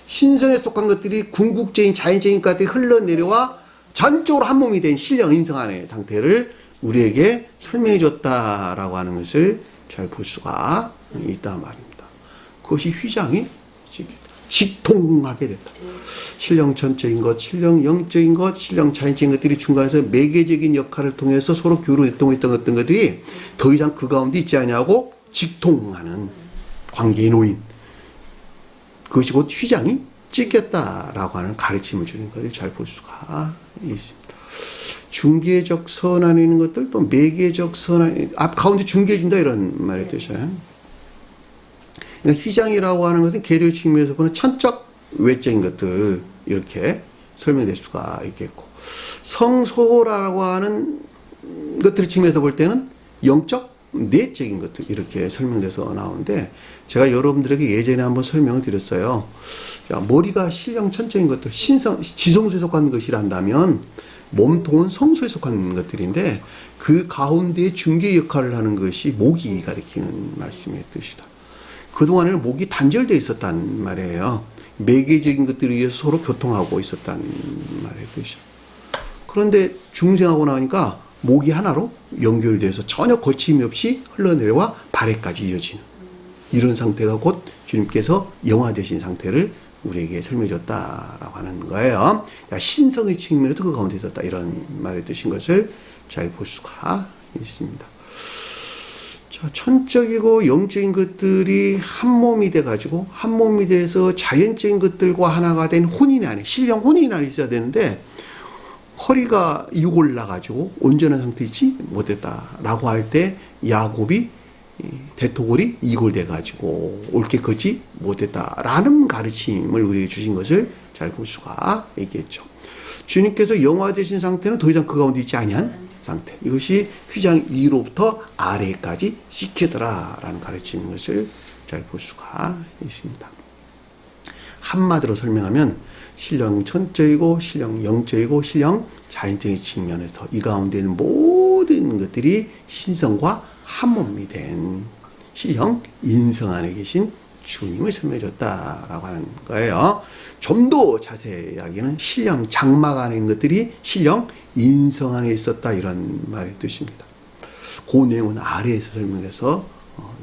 신성에 속한 것들이 궁극적인 자연적인 것들이 흘러내려와 전적으로 한 몸이 된 신령 인성안의 상태를 우리에게 설명해 줬다라고 하는 것을 잘 볼 수가 있단 말입니다. 그것이 휘장이 직통하게 됐다. 신령 전적인 것, 신령 영적인 것, 신령 자연적인 것들이 중간에서 매개적인 역할을 통해서 서로 교류 활동했던 어떤 것들이 더 이상 그 가운데 있지 않냐고 직통하는 관계에 놓인 그것이 곧 휘장이 찢겼다라고 하는 가르침을 주는 것을 잘 볼 수가 있습니다. 중개적 선안에 있는 것들 또 매개적 선안 앞 가운데 중개해준다 이런 말의 뜻이에요. 그러니까 휘장이라고 하는 것은 계류의 측면에서 보는 천적 외적인 것들 이렇게 설명될 수가 있겠고 성소라고 하는 것들의 측면에서 볼 때는 영적 내적인 것들 이렇게 설명돼서 나오는데 제가 여러분들에게 예전에 한번 설명을 드렸어요. 야, 머리가 신령 천적인 것들 지성소에 속한 것이란다면 몸통은 성소에 속한 것들인데 그 가운데 중개 역할을 하는 것이 목이 가리키는 말씀의 뜻이다. 그동안에는 목이 단절되어 있었단 말이에요. 매개적인 것들에 의해서 서로 교통하고 있었단 말의 뜻이죠. 그런데 중생하고 나니까 목이 하나로 연결돼서 전혀 거침이 없이 흘러내려와 발에까지 이어지는 이런 상태가 곧 주님께서 영화되신 상태를 우리에게 설명해 줬다라고 하는 거예요. 신성의 측면에서 그 가운데 있었다 이런 말의 뜻인 것을 잘 볼 수가 있습니다. 자, 천적이고 영적인 것들이 한 몸이 돼가지고 한 몸이 돼서 자연적인 것들과 하나가 된 혼인 안에 신령 혼인 안에 있어야 되는데 허리가 이골라가지고 온전한 상태에 있지 못했다라고 할 때 야곱이 대토골이 이골돼가지고 옳게 걷지 못했다라는 가르침을 우리에게 주신 것을 잘 볼 수가 있겠죠. 주님께서 영화되신 상태는 더 이상 그 가운데 있지 아니한 상태. 이것이 휘장 위로부터 아래까지 시키더라라는 가르치는 것을 잘 볼 수가 있습니다. 한마디로 설명하면 신령 천적이고 신령 영적이고 신령 자연적인 측면에서 이 가운데 있는 모든 것들이 신성과 한 몸이 된 신령 인성 안에 계신 주님을 설명해 줬다라고 하는 거예요. 좀 더 자세히 이야기는 신령 장막 안에 있는 것들이 신령 인성 안에 있었다 이런 말의 뜻입니다. 그 내용은 아래에서 설명해서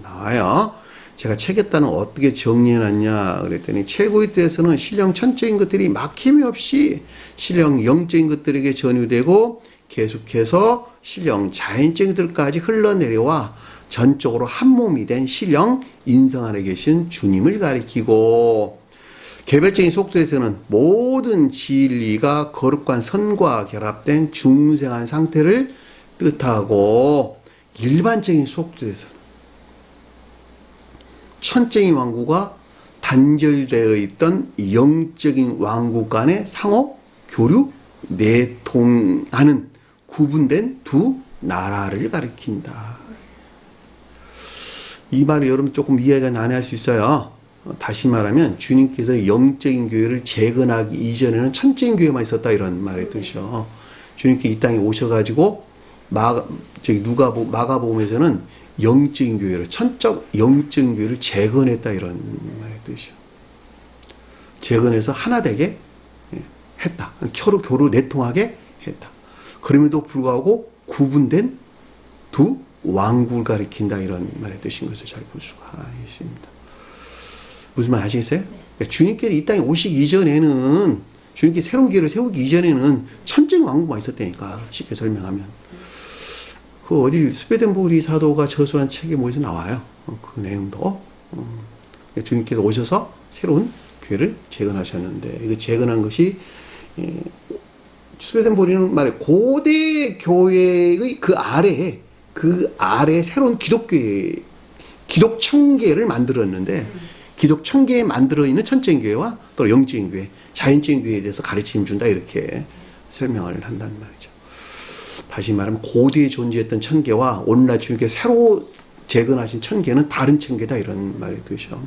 나와요. 제가 책에 따라 어떻게 정리해놨냐 그랬더니 최고의 때에서는 신령 천적인 것들이 막힘이 없이 신령 영적인 것들에게 전유되고 계속해서 신령 자연적인 것들까지 흘러내려와 전적으로 한 몸이 된 신령 인성 안에 계신 주님을 가리키고 개별적인 속도에서는 모든 진리가 거룩한 선과 결합된 중생한 상태를 뜻하고 일반적인 속도에서는 천적인 왕국과 단절되어 있던 영적인 왕국 간의 상호 교류 내통하는 구분된 두 나라를 가리킨다. 이 말을 여러분 조금 이해가 난해할 수 있어요. 다시 말하면 주님께서 영적인 교회를 재건하기 이전에는 천적인 교회만 있었다 이런 말의 뜻이죠. 주님께 이 땅에 오셔가지고 마가복음에서는 영적인 교회를 천적 영적인 교회를 재건했다 이런 말의 뜻이죠. 재건해서 하나 되게 했다. 교류 내통하게 했다. 그럼에도 불구하고 구분된 두 왕국을 가리킨다 이런 말의 뜻인 것을 잘 볼 수가 있습니다. 무슨 말 아시겠어요? 그러니까 주님께서 이 땅에 오시기 이전에는 주님께 새로운 교회를 세우기 이전에는 천적 왕국만 있었다니까 쉽게 설명하면 그 어디 스웨덴보리 사도가 저술한 책에 뭐에서 나와요. 그 내용도 주님께서 오셔서 새로운 교회를 재건하셨는데 이거 재건한 것이 스웨덴보리는 말해 고대 교회의 그 아래에 그 아래 새로운 기독교회, 기독 청계를 만들었는데 기독 청계에 만들어 있는 천적인 교회와 또 영적인 교회, 자연적인 교회에 대해서 가르침 준다 이렇게 설명을 한다는 말이죠. 다시 말하면 고대에 존재했던 천계와 오늘날 주님께 새로 재건하신 천계는 다른 천계다 이런 말의 뜻이죠.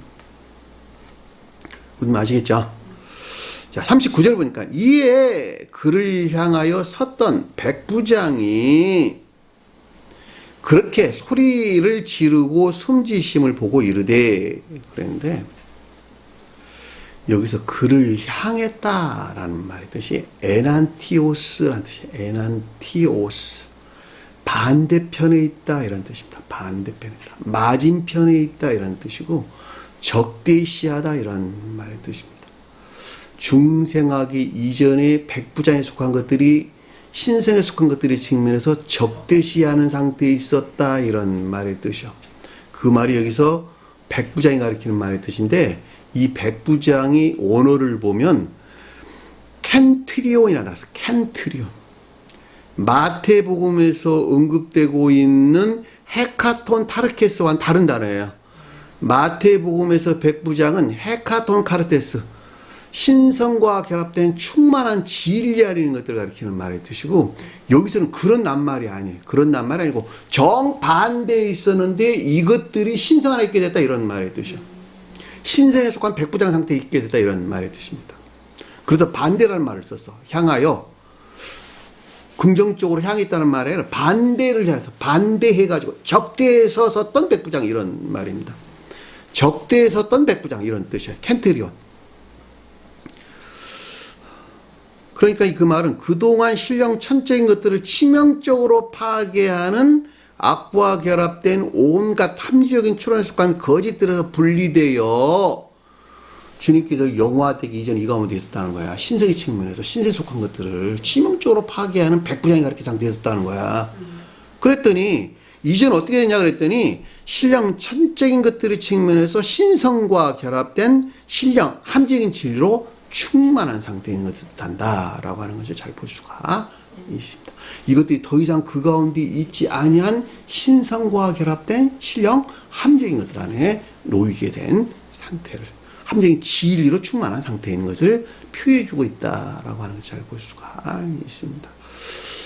무슨 아시겠죠? 자, 39절 보니까 이에 그를 향하여 섰던 백부장이 그렇게 소리를 지르고 숨지심을 보고 이르되 그랬는데 여기서 그를 향했다라는 말의 뜻이 에난티오스라는 뜻이에요. 에난티오스. 반대편에 있다 이런 뜻입니다. 반대편에 있다. 맞은편에 있다 이런 뜻이고 적대시하다 이런 말의 뜻입니다. 중생하기 이전에 백부장에 속한 것들이 신생에 속한 것들의 측면에서 적대시하는 상태에 있었다 이런 말의 뜻이요. 그 말이 여기서 백부장이 가리키는 말의 뜻인데 이 백부장이 원어를 보면 켄트리온이라 나왔어. 켄트리온. 마태복음에서 언급되고 있는 헤카톤 타르케스와는 다른 단어예요. 마태복음에서 백부장은 헤카톤 카르테스, 신성과 결합된 충만한 진리하는 것들을 가리키는 말의 뜻이고 여기서는 그런 낱말이 아니에요. 그런 낱말이 아니고 정반대에 있었는데 이것들이 신성 안에 있게 됐다 이런 말의 뜻이에요. 신성에 속한 백부장 상태에 있게 됐다 이런 말의 뜻입니다. 그래서 반대라는 말을 썼어. 향하여. 긍정적으로 향해 있다는 말이 아니라 반대를 해서 반대해가지고 적대에 섰던 백부장 이런 말입니다. 적대에 섰던 백부장 이런 뜻이에요. 켄트리온. 그러니까 그 말은 그동안 신령 천적인 것들을 치명적으로 파괴하는 악과 결합된 온갖 합리적인 추론에 속한 거짓들에서 분리되어 주님께서 영화되기 이전 이 가운데 있었다는 거야. 신세의 측면에서 신세에 속한 것들을 치명적으로 파괴하는 백부장이 가르친 상태에 있었다는 거야. 그랬더니 이전 어떻게 됐냐 그랬더니 신령 천적인 것들의 측면에서 신성과 결합된 신령 함적인 진리로 충만한 상태에 있는 것을 뜻한다라고 하는 것을 잘 볼 수가 있습니다. 이것들이 더 이상 그 가운데 있지 아니한 신성과 결합된 신령 함적인 것들 안에 놓이게 된 상태를 함적인 진리로 충만한 상태에 있는 것을 표해주고 있다라고 하는 것을 잘 볼 수가 있습니다.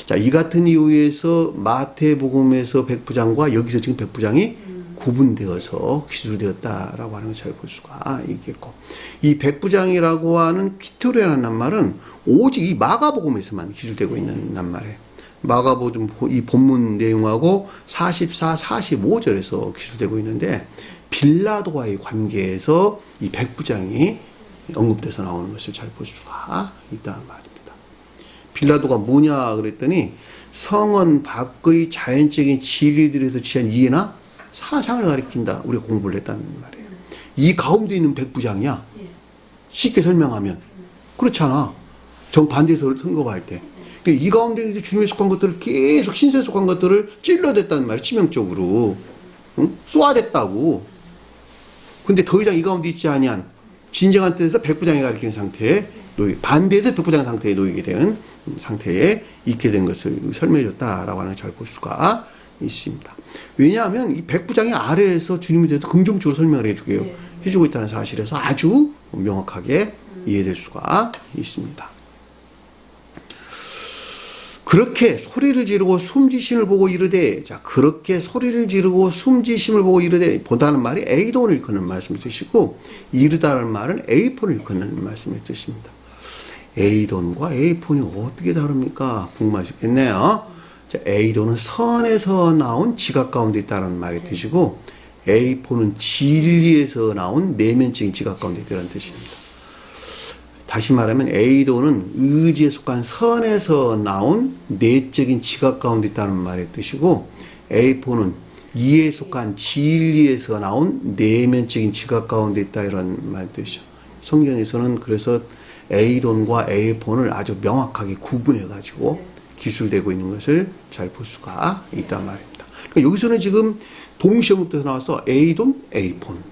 자, 이 같은 이유에서 마태복음에서 백부장과 여기서 지금 백부장이 구분되어서 기술되었다라고 하는 것을 잘 볼 수가 있겠고 이 백부장이라고 하는 퀴토리라는 말은 오직 이 마가복음에서만 기술되고 있는 낱말이에요. 마가복음 이 본문 내용하고 44, 45절에서 기술되고 있는데 빌라도와의 관계에서 이 백부장이 언급돼서 나오는 것을 잘 볼 수가 있다는 말입니다. 빌라도가 뭐냐 그랬더니 성원 밖의 자연적인 진리들에서 취한 이해나 사상을 가리킨다. 우리가 공부를 했다는 말이에요. 이 가운데 있는 백부장이야. 쉽게 설명하면 그렇잖아. 정반대에서 선거할 때. 이 가운데 주님에 속한 것들을 계속 신세에 속한 것들을 찔러댔다는 말이에요. 치명적으로. 응? 쏘아댔다고. 근데 더 이상 이 가운데 있지 아니한 진정한 뜻에서 백부장이 가리키는 상태에 반대에서 백부장 상태에 놓이게 되는 상태에 있게 된 것을 설명해 줬다라고 하는 걸 잘 볼 수가 있습니다. 왜냐하면 이 백부장의 아래에서 주님에 대해서 긍정적으로 설명을 해주고 있다는 사실에서 아주 명확하게 이해될 수가 있습니다. 그렇게 소리를 지르고 숨지심을 보고 이르되, 자, 그렇게 소리를 지르고 숨지심을 보고 이르되, 보다는 말이 에이돈을 일컫는 말씀을 뜻이고, 이르다는 말은 에이폰을 일컫는 말씀을 뜻입니다. 에이돈과 에이폰이 어떻게 다릅니까? 궁금하셨겠네요. 자, 에이돈은 선에서 나온 지각 가운데 있다는 말의 뜻이고, 에이폰은 진리에서 나온 내면적인 지각 가운데 있다는 뜻입니다. 다시 말하면 에이도는 의지에 속한 선에서 나온 내적인 지각 가운데 있다는 말의 뜻이고 에이포는 이에 속한 진리에서 나온 내면적인 지각 가운데 있다 이런 말의 뜻이죠. 성경에서는 그래서 에이돈과 에이폰을 아주 명확하게 구분해 가지고 기술되고 있는 것을 잘 볼 수가 있단 말입니다. 그러니까 여기서는 지금 동시에 언급돼서 나와서 에이돈, 에이폰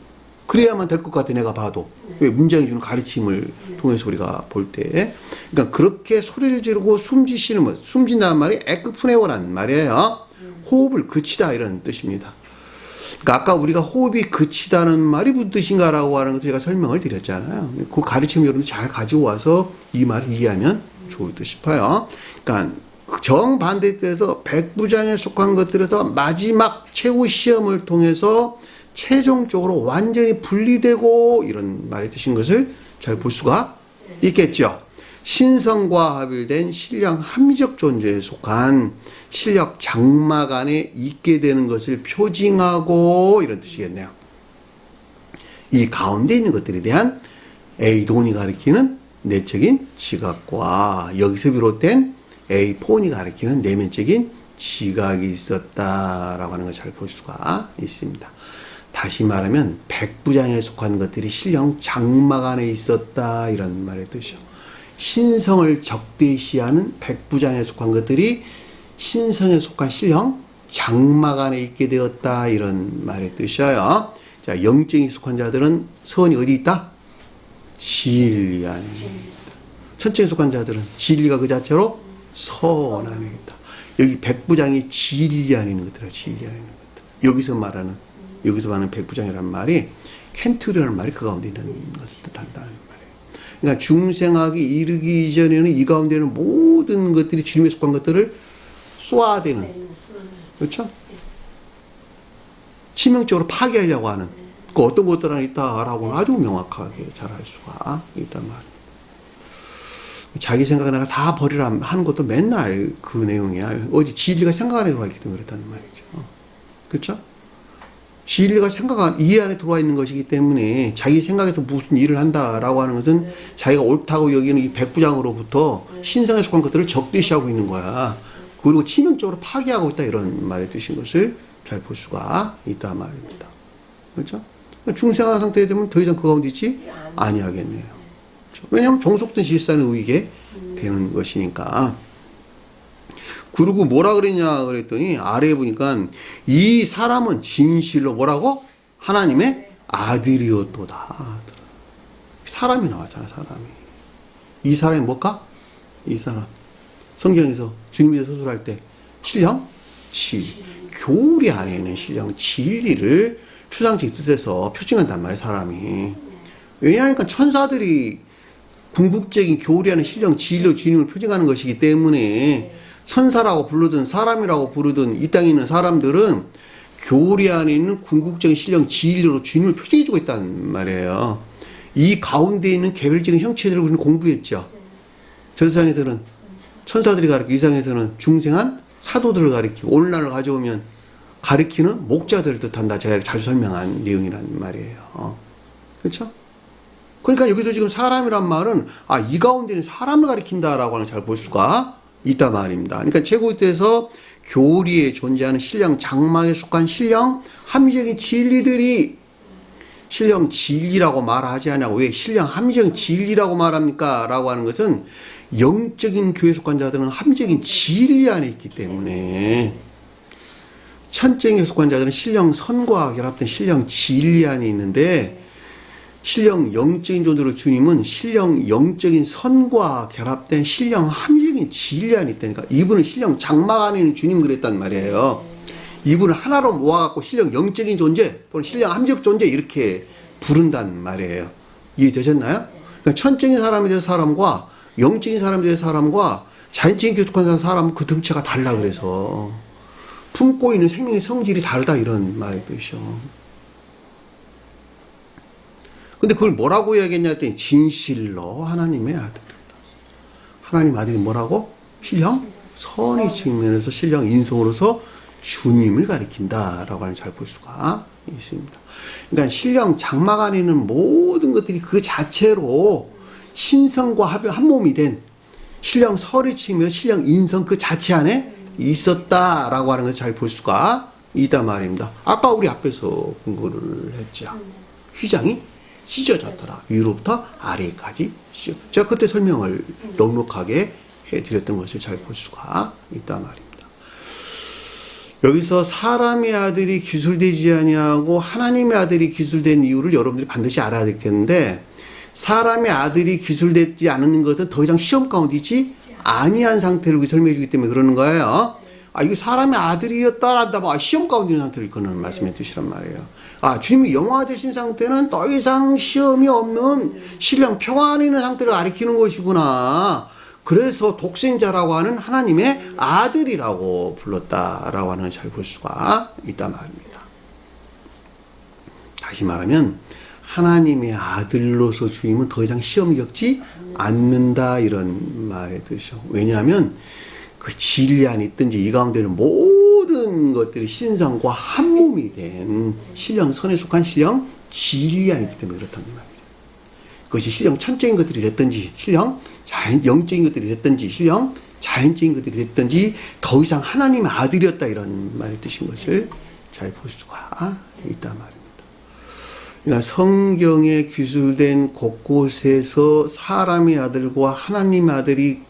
그래야만 될 것 같아 내가 봐도. 왜 문장이 주는 가르침을 통해서 우리가 볼 때. 그러니까 그렇게 소리를 지르고 숨지시는 것. 숨진다는 말이 에크푸네오라는 말이에요. 호흡을 그치다 이런 뜻입니다. 그러니까 아까 우리가 호흡이 그치다는 말이 무슨 뜻인가라고 하는 것을 제가 설명을 드렸잖아요. 그 가르침 여러분이 잘 가지고 와서 이 말을 이해하면 좋을 듯 싶어요. 그러니까 정반대 뜻에서 백부장에 속한 것들에서 마지막 최후 시험을 통해서 최종적으로 완전히 분리되고 이런 말의 뜻인 것을 잘 볼 수가 있겠죠. 신성과 합일된 신령 합리적 존재에 속한 실력 장막 안에 있게 되는 것을 표징하고 이런 뜻이겠네요. 이 가운데 있는 것들에 대한 에이돈이 가리키는 내적인 지각과 여기서 비롯된 에이폰이 가리키는 내면적인 지각이 있었다라고 하는 걸 잘 볼 수가 있습니다. 다시 말하면 백부장에 속한 것들이 신령 장막 안에 있었다 이런 말의 뜻이죠. 신성을 적대시하는 백부장에 속한 것들이 신성에 속한 신령 장막 안에 있게 되었다 이런 말의 뜻이에요. 자, 영적인 속한 자들은 선이 어디 있다? 진리 안에 있다. 천적에 속한 자들은 진리가 그 자체로 선 안에 있다. 여기 백부장이 진리 안에 있는 것들이야. 진리 안에 있는 것들. 여기서 말하는 백부장이라는 말이 켄투리라는 말이 그 가운데 있는 것을 뜻한다는 말이에요. 그러니까 중생하기 이르기 이전에는 이 가운데 있는 모든 것들이 주님에 속한 것들을 쏘아대는, 그렇죠? 치명적으로 파괴하려고 하는 그 어떤 것들 안에 있다라고는 아주 명확하게 잘 알 수가 있단 말이에요. 자기 생각을 내가 다 버리라 하는 것도 맨날 그 내용이야. 어디 진리가 생각 안에 들어와 있기 때문에 그렇다는 말이죠. 그렇죠? 진리가 이해 안에 들어와 있는 것이기 때문에 자기 생각에서 무슨 일을 한다라고 하는 것은 자기가 옳다고 여기는 이 백부장으로부터 신성에 속한 것들을 적대시하고 있는 거야. 그리고 치명적으로 파괴하고 있다 이런 말의 뜻인 것을 잘 볼 수가 있다 말입니다. 그렇죠? 중생한 상태에 되면 더 이상 그 가운데 있지 아니하겠네요. 그렇죠? 왜냐하면 종속된 질서는 우익에 되는 것이니까. 그리고 뭐라 그랬냐 그랬더니 아래에 보니까 이 사람은 진실로 뭐라고? 하나님의 아들이었도다. 사람이 나왔잖아, 사람이. 이 사람이 뭘까? 이 사람. 성경에서 주님이 서술할 때 신령 진리. 교리 안에 있는 신령 진리를 추상적 뜻에서 표징한단 말이에요, 사람이. 왜냐하니까 천사들이 궁극적인 교리 안에 신령 진리로 주님을 표징하는 것이기 때문에 천사라고 부르든 사람이라고 부르든 이 땅에 있는 사람들은 교리 안에 있는 궁극적인 신령 진리로 주님을 표징해주고 있단 말이에요. 이 가운데 있는 개별적인 형체들을 우리는 공부했죠. 저 세상에서는 천사들이 가르치고 이 세상에서는 중생한 사도들을 가리키고 오늘날을 가져오면 가리키는 목자들을 뜻한다. 제가 자주 설명한 내용이란 말이에요. 그렇죠? 그러니까 여기서 지금 사람이란 말은 이 가운데는 사람을 가리킨다라고 하는 잘 볼 수가 있단 말입니다. 그러니까 최고위에서 교리에 존재하는 신령 장막에 속한 신령 합리적인 진리들이 신령 진리라고 말하지 않냐고. 왜 신령 합리적인 진리라고 말합니까? 라고 하는 것은 영적인 교회에 속한 자들은 합리적인 진리 안에 있기 때문에 천적에 속한 자들은 신령 선과 결합된 신령 진리 안에 있는데 신령 영적인 존재로 주님은 신령 영적인 선과 결합된 신령 합리적인 진리 안에 있다니까. 이분은 신령 장막 안에 있는 주님 그랬단 말이에요. 이분을 하나로 모아갖고 신령 영적인 존재 또는 신령 합리적 존재 이렇게 부른단 말이에요. 이해되셨나요? 그러니까 천적인 사람에 대한 사람과 영적인 사람에 대한 사람과 자연적인 교통한 사람은 그 등체가 달라 그래서 품고 있는 생명의 성질이 다르다 이런 말의 뜻이죠. 근데 그걸 뭐라고 이야기했냐 했더니 진실로 하나님의 아들이다. 하나님 아들이 뭐라고? 신령 선의 측면에서 신령 인성으로서 주님을 가리킨다라고 하는 잘 볼 수가 있습니다. 그러니까 신령 장막 안에 있는 모든 것들이 그 자체로 신성과 한 몸이 된 신령 설의 측면, 신령 인성 그 자체 안에 있었다라고 하는 것을 잘 볼 수가 있단 말입니다. 아까 우리 앞에서 공부를 했죠. 휘장이 찢어졌더라. 위로부터 아래까지. 제가 그때 설명을 넉넉하게 해드렸던 것을 잘 볼 수가 있단 말입니다. 여기서 사람의 아들이 기술되지 아니하고 하나님의 아들이 기술된 이유를 여러분들이 반드시 알아야 될 텐데 사람의 아들이 기술되지 않는 것은 더 이상 시험 가운데 있지 아니한 상태를 설명해 주기 때문에 그러는 거예요. 이거 사람의 아들이었다란다, 시험 가운데 있는 상태를 이끄는 말씀의 뜻이란 말이에요. 주님이 영화되신 상태는 더 이상 시험이 없는 신령 평안에 있는 상태를 가리키는 것이구나. 그래서 독생자라고 하는 하나님의 아들이라고 불렀다라고 하는 걸 잘 볼 수가 있단 말입니다. 다시 말하면 하나님의 아들로서 주님은 더 이상 시험을 겪지 않는다, 이런 말의 뜻이죠. 왜냐하면 그 진리 안에 있든지 이 가운데는 모든 것들이 신성과 한 몸이 된 신령, 선에 속한 신령 진리 안에 있기 때문에 그렇다는 말이죠. 그것이 신령 천적인 것들이 됐든지 신령 영적인 것들이 됐든지 신령 자연적인 것들이 됐든지 더 이상 하나님의 아들이었다, 이런 말의 뜻인 것을 잘 볼 수가 있단 말입니다. 그러니까 성경에 기술된 곳곳에서 사람의 아들과 하나님의 아들이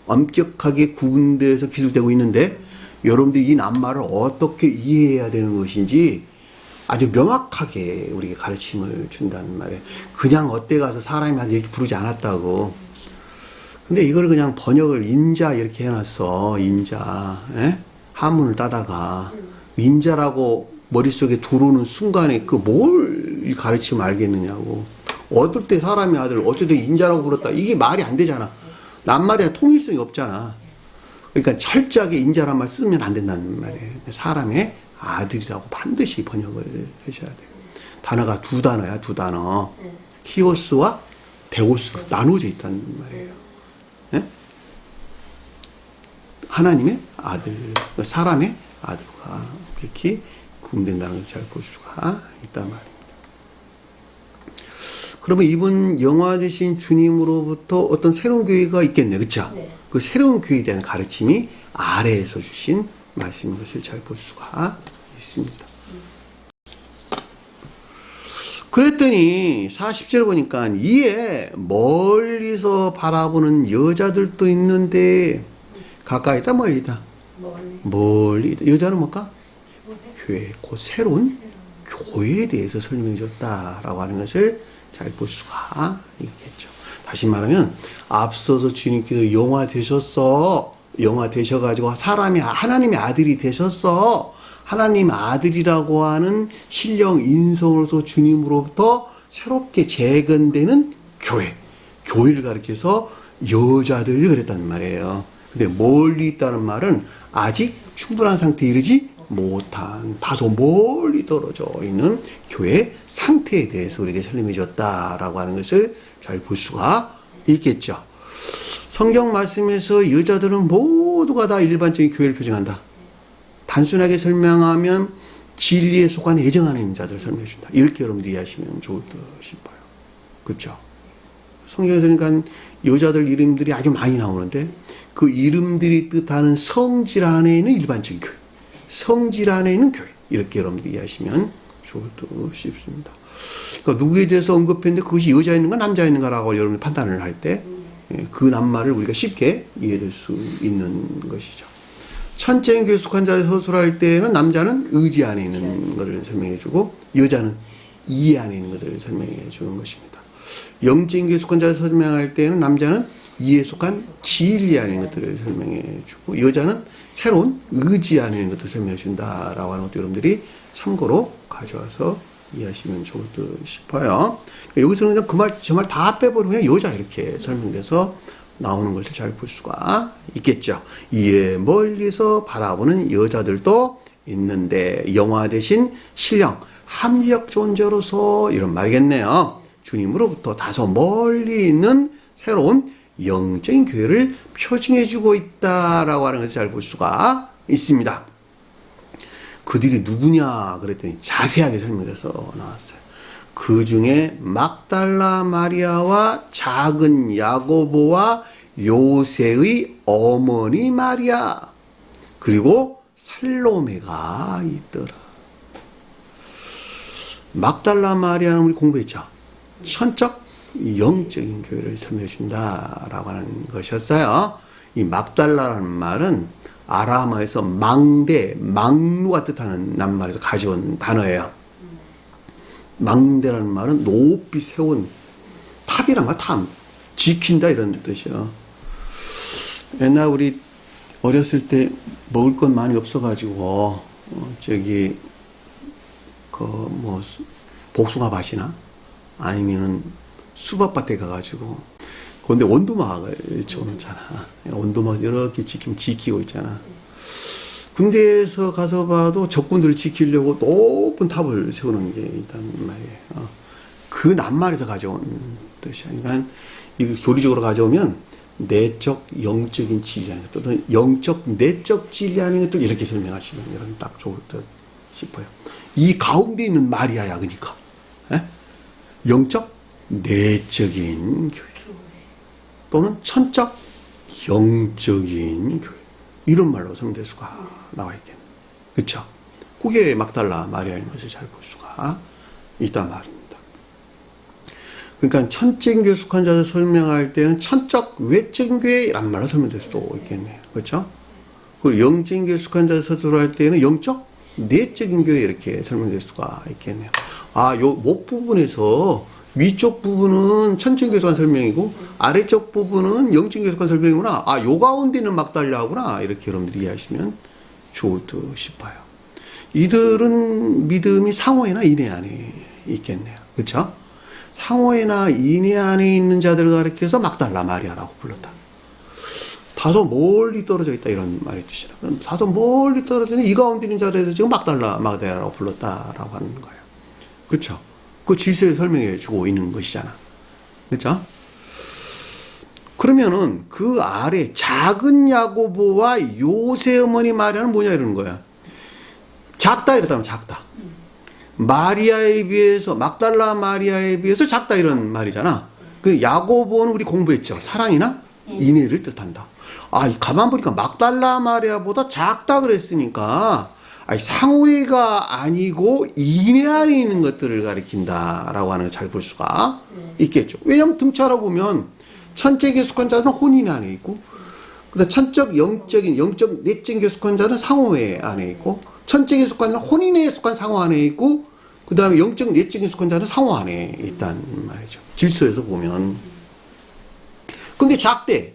엄격하게 구분되어서 기술되고 있는데, 여러분들이 이 낱말을 어떻게 이해해야 되는 것인지 아주 명확하게 우리에게 가르침을 준다는 말이에요. 그냥 어때 가서 사람의 아들 이렇게 부르지 않았다고. 근데 이걸 그냥 번역을 인자 이렇게 해놨어. 인자. 한문을 따다가 인자라고 머릿속에 들어오는 순간에 그 뭘 가르치면 알겠느냐고. 어떨 때 사람의 아들을 어떨 때 인자라고 불렀다. 이게 말이 안 되잖아. 낱말에 통일성이 없잖아. 그러니까 철저하게 인자란 말 쓰면 안 된다는 말이에요. 사람의 아들이라고 반드시 번역을 하셔야 돼요. 단어가 두 단어야, 두 단어. 히오스와 데오스로 나누어져 있다는 말이에요. 네? 하나님의 아들, 사람의 아들과 이렇게 구분된다는 것을 잘 볼 수가 있단 말입니다. 그러면 이분 영화 되신 주님으로부터 어떤 새로운 교회가 있겠네, 그렇죠? 네. 그 새로운 교회에 대한 가르침이 아래에서 주신 말씀인 것을 잘 볼 수가 있습니다. 그랬더니 40절 보니까 이에 멀리서 바라보는 여자들도 있는데, 가까이다 멀리다? 멀리다. 여자는 뭘까? 교회, 곧 새로운 교회에 대해서 설명해 줬다라고 하는 것을 잘 볼 수가 있겠죠. 다시 말하면 앞서서 주님께서 영화 되셨어. 영화 되셔가지고 하나님의 아들이 되셨어. 하나님 아들이라고 하는 신령 인성으로서 주님으로부터 새롭게 재건되는 교회를 가리켜서 여자들을 그랬단 말이에요. 근데 멀리 있다는 말은 아직 충분한 상태에 이르지 못한, 다소 멀리 떨어져 있는 교회 상태에 대해서 우리에게 설명해 줬다라고 하는 것을 잘 볼 수가 있겠죠. 성경 말씀에서 여자들은 모두가 다 일반적인 교회를 표정한다. 단순하게 설명하면 진리에 속한 애정하는 자들을 설명해 준다. 이렇게 여러분들이 이해하시면 좋을 듯 싶어요. 그렇죠? 성경에서 그러니까 여자들 이름들이 아주 많이 나오는데, 그 이름들이 뜻하는 성질 안에 있는 일반적인 교회, 성질 안에 있는 교회, 이렇게 여러분들이 이해하시면 좋을 듯 싶습니다. 그러니까 누구에 대해서 언급했는데 그것이 여자 있는가 남자 있는가라고 여러분이 판단을 할 때 그 낱말을 우리가 쉽게 이해될 수 있는 것이죠. 천적인 교회에 속한 자를 서술할 때는 남자는 의지 안에 있는 것을 설명해 주고, 여자는 이해 안에 있는 것을 설명해 주는 것입니다. 영적인 교회에 속한 자를 설명할 때는 남자는 이해에 속한 진리 안에 있는 것들을 설명해 주고, 여자는 새로운 의지 안에 있는 것들을 설명해 준다라고 하는 것도 여러분들이 참고로 가져와서 이해하시면 좋을 듯 싶어요. 여기서는 그냥 그 말, 저 말 다 빼버리면 여자 이렇게 설명돼서 나오는 것을 잘 볼 수가 있겠죠. 이에 멀리서 바라보는 여자들도 있는데, 영화 대신 신령, 합리적 존재로서 이런 말이겠네요. 주님으로부터 다소 멀리 있는 새로운 영적인 교회를 표징해주고 있다라고 하는 것을 잘 볼 수가 있습니다. 그들이 누구냐 그랬더니 자세하게 설명해서 나왔어요. 그 중에 막달라 마리아와 작은 야고보와 요새의 어머니 마리아, 그리고 살로메가 있더라. 막달라 마리아는 우리 공부했죠. 천적 영적인 교회를 설명해 준다라고 하는 것이었어요. 이 막달라라는 말은 아람어에서 망대, 망루가 뜻하는 낱말에서 가져온 단어예요. 망대라는 말은 높이 세운, 탑이란 말, 탑, 지킨다 이런 뜻이요. 옛날 우리 어렸을 때 먹을 건 많이 없어가지고 저기 복숭아 밭이나 아니면은 수박밭에 가가지고 근데 원두막을 쳐놓잖아. 원두막 여러 개 지키고 있잖아. 군대에서 가서 봐도 적군들을 지키려고 높은 탑을 세우는 게 있단 말이에요. 그 낱말에서 가져온 뜻이야. 그러니까 이거 교리적으로 가져오면 내적 영적인 진리하는 것 또는 영적 내적 진리하는 것들 이렇게 설명하시면 여러분 딱 좋을 듯 싶어요. 이 가운데 있는 마리아야 그러니까 영적 내적인 교회 또는 천적 영적인 교회 이런 말로 설명될 수가 나와 있겠네. 그렇죠? 그게 막달라 마리아인 것을 잘 볼 수가 있단 말입니다. 그러니까 천적인 교회 속한 자를 설명할 때는 천적 외적인 교회란 말로 설명될 수도 있겠네요. 그렇죠? 그리고 영적인 교회 속한 자를 서술할 때는 영적 내적인 교회 이렇게 설명될 수가 있겠네요. 요 목 부분에서 위쪽 부분은 천적인 교회 속한 설명이고 아래쪽 부분은 영적인 교회 속한 설명이구나. 요 가운데는 막달라구나. 이렇게 여러분들이 이해하시면 좋을 듯 싶어요. 이들은 믿음이 상호에나 인해 안에 있겠네요. 그렇죠? 상호에나 인해 안에 있는 자들을 가리켜서 막달라 마리아라고 불렀다. 다소 멀리 떨어져 있다 이런 말의 뜻이라. 다소 멀리 떨어져 있는 이 가운데 있는 자들에서 지금 막달라 마리아라고 불렀다라고 하는 거예요. 그렇죠? 그 질서를 설명해 주고 있는 것이잖아. 그렇죠? 그러면은 그 아래 작은 야고보와 요새 어머니 마리아는 뭐냐 이러는 거야. 작다 이러다면 작다. 마리아에 비해서 막달라 마리아에 비해서 작다 이런 말이잖아. 그 야고보는 우리 공부했죠. 사랑이나 인애를 뜻한다. 가만 보니까 막달라 마리아보다 작다 그랬으니까 상호애가 아니고 인애 안에 있는 것들을 가리킨다라고 하는 걸 잘 볼 수가 있겠죠. 왜냐하면 등차로 보면 천적에 속한 자는 혼인 안에 있고 그다음 천적 영적 내적인 속한 자는 상호애 안에 있고 천적에 속한 자는 혼인에 속한 상호 안에 있고 그 다음에 영적 내적인 속한 자는 상호 안에 있단 말이죠. 질서에서 보면. 근데 작대.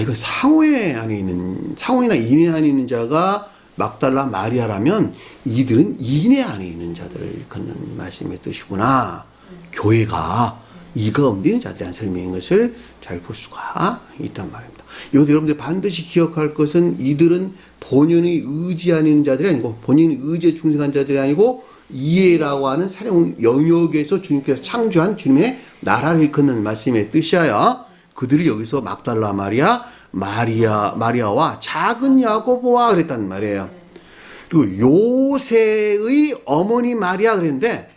이거 상호에 안에 있는, 상호나 인해 안에 있는 자가 막달라 마리아라면 이들은 인해 안에 있는 자들을 걷는 말씀의 뜻이구나. 교회가 이 가운데 있는 자들에 대한 설명인 것을 잘 볼 수가 있단 말입니다. 이것도 여러분들 반드시 기억할 것은 이들은 본연의 의지 안에 있는 자들이 아니고 본인의 의지에 충성한 자들이 아니고 이해라고 하는 새로운 영역에서 주님께서 창조한 주님의 나라를 이끄는 말씀의 뜻이야. 그들이 여기서 막달라 마리아와 작은 야고보와 그랬단 말이에요. 그리고 요새의 어머니 마리아 그랬는데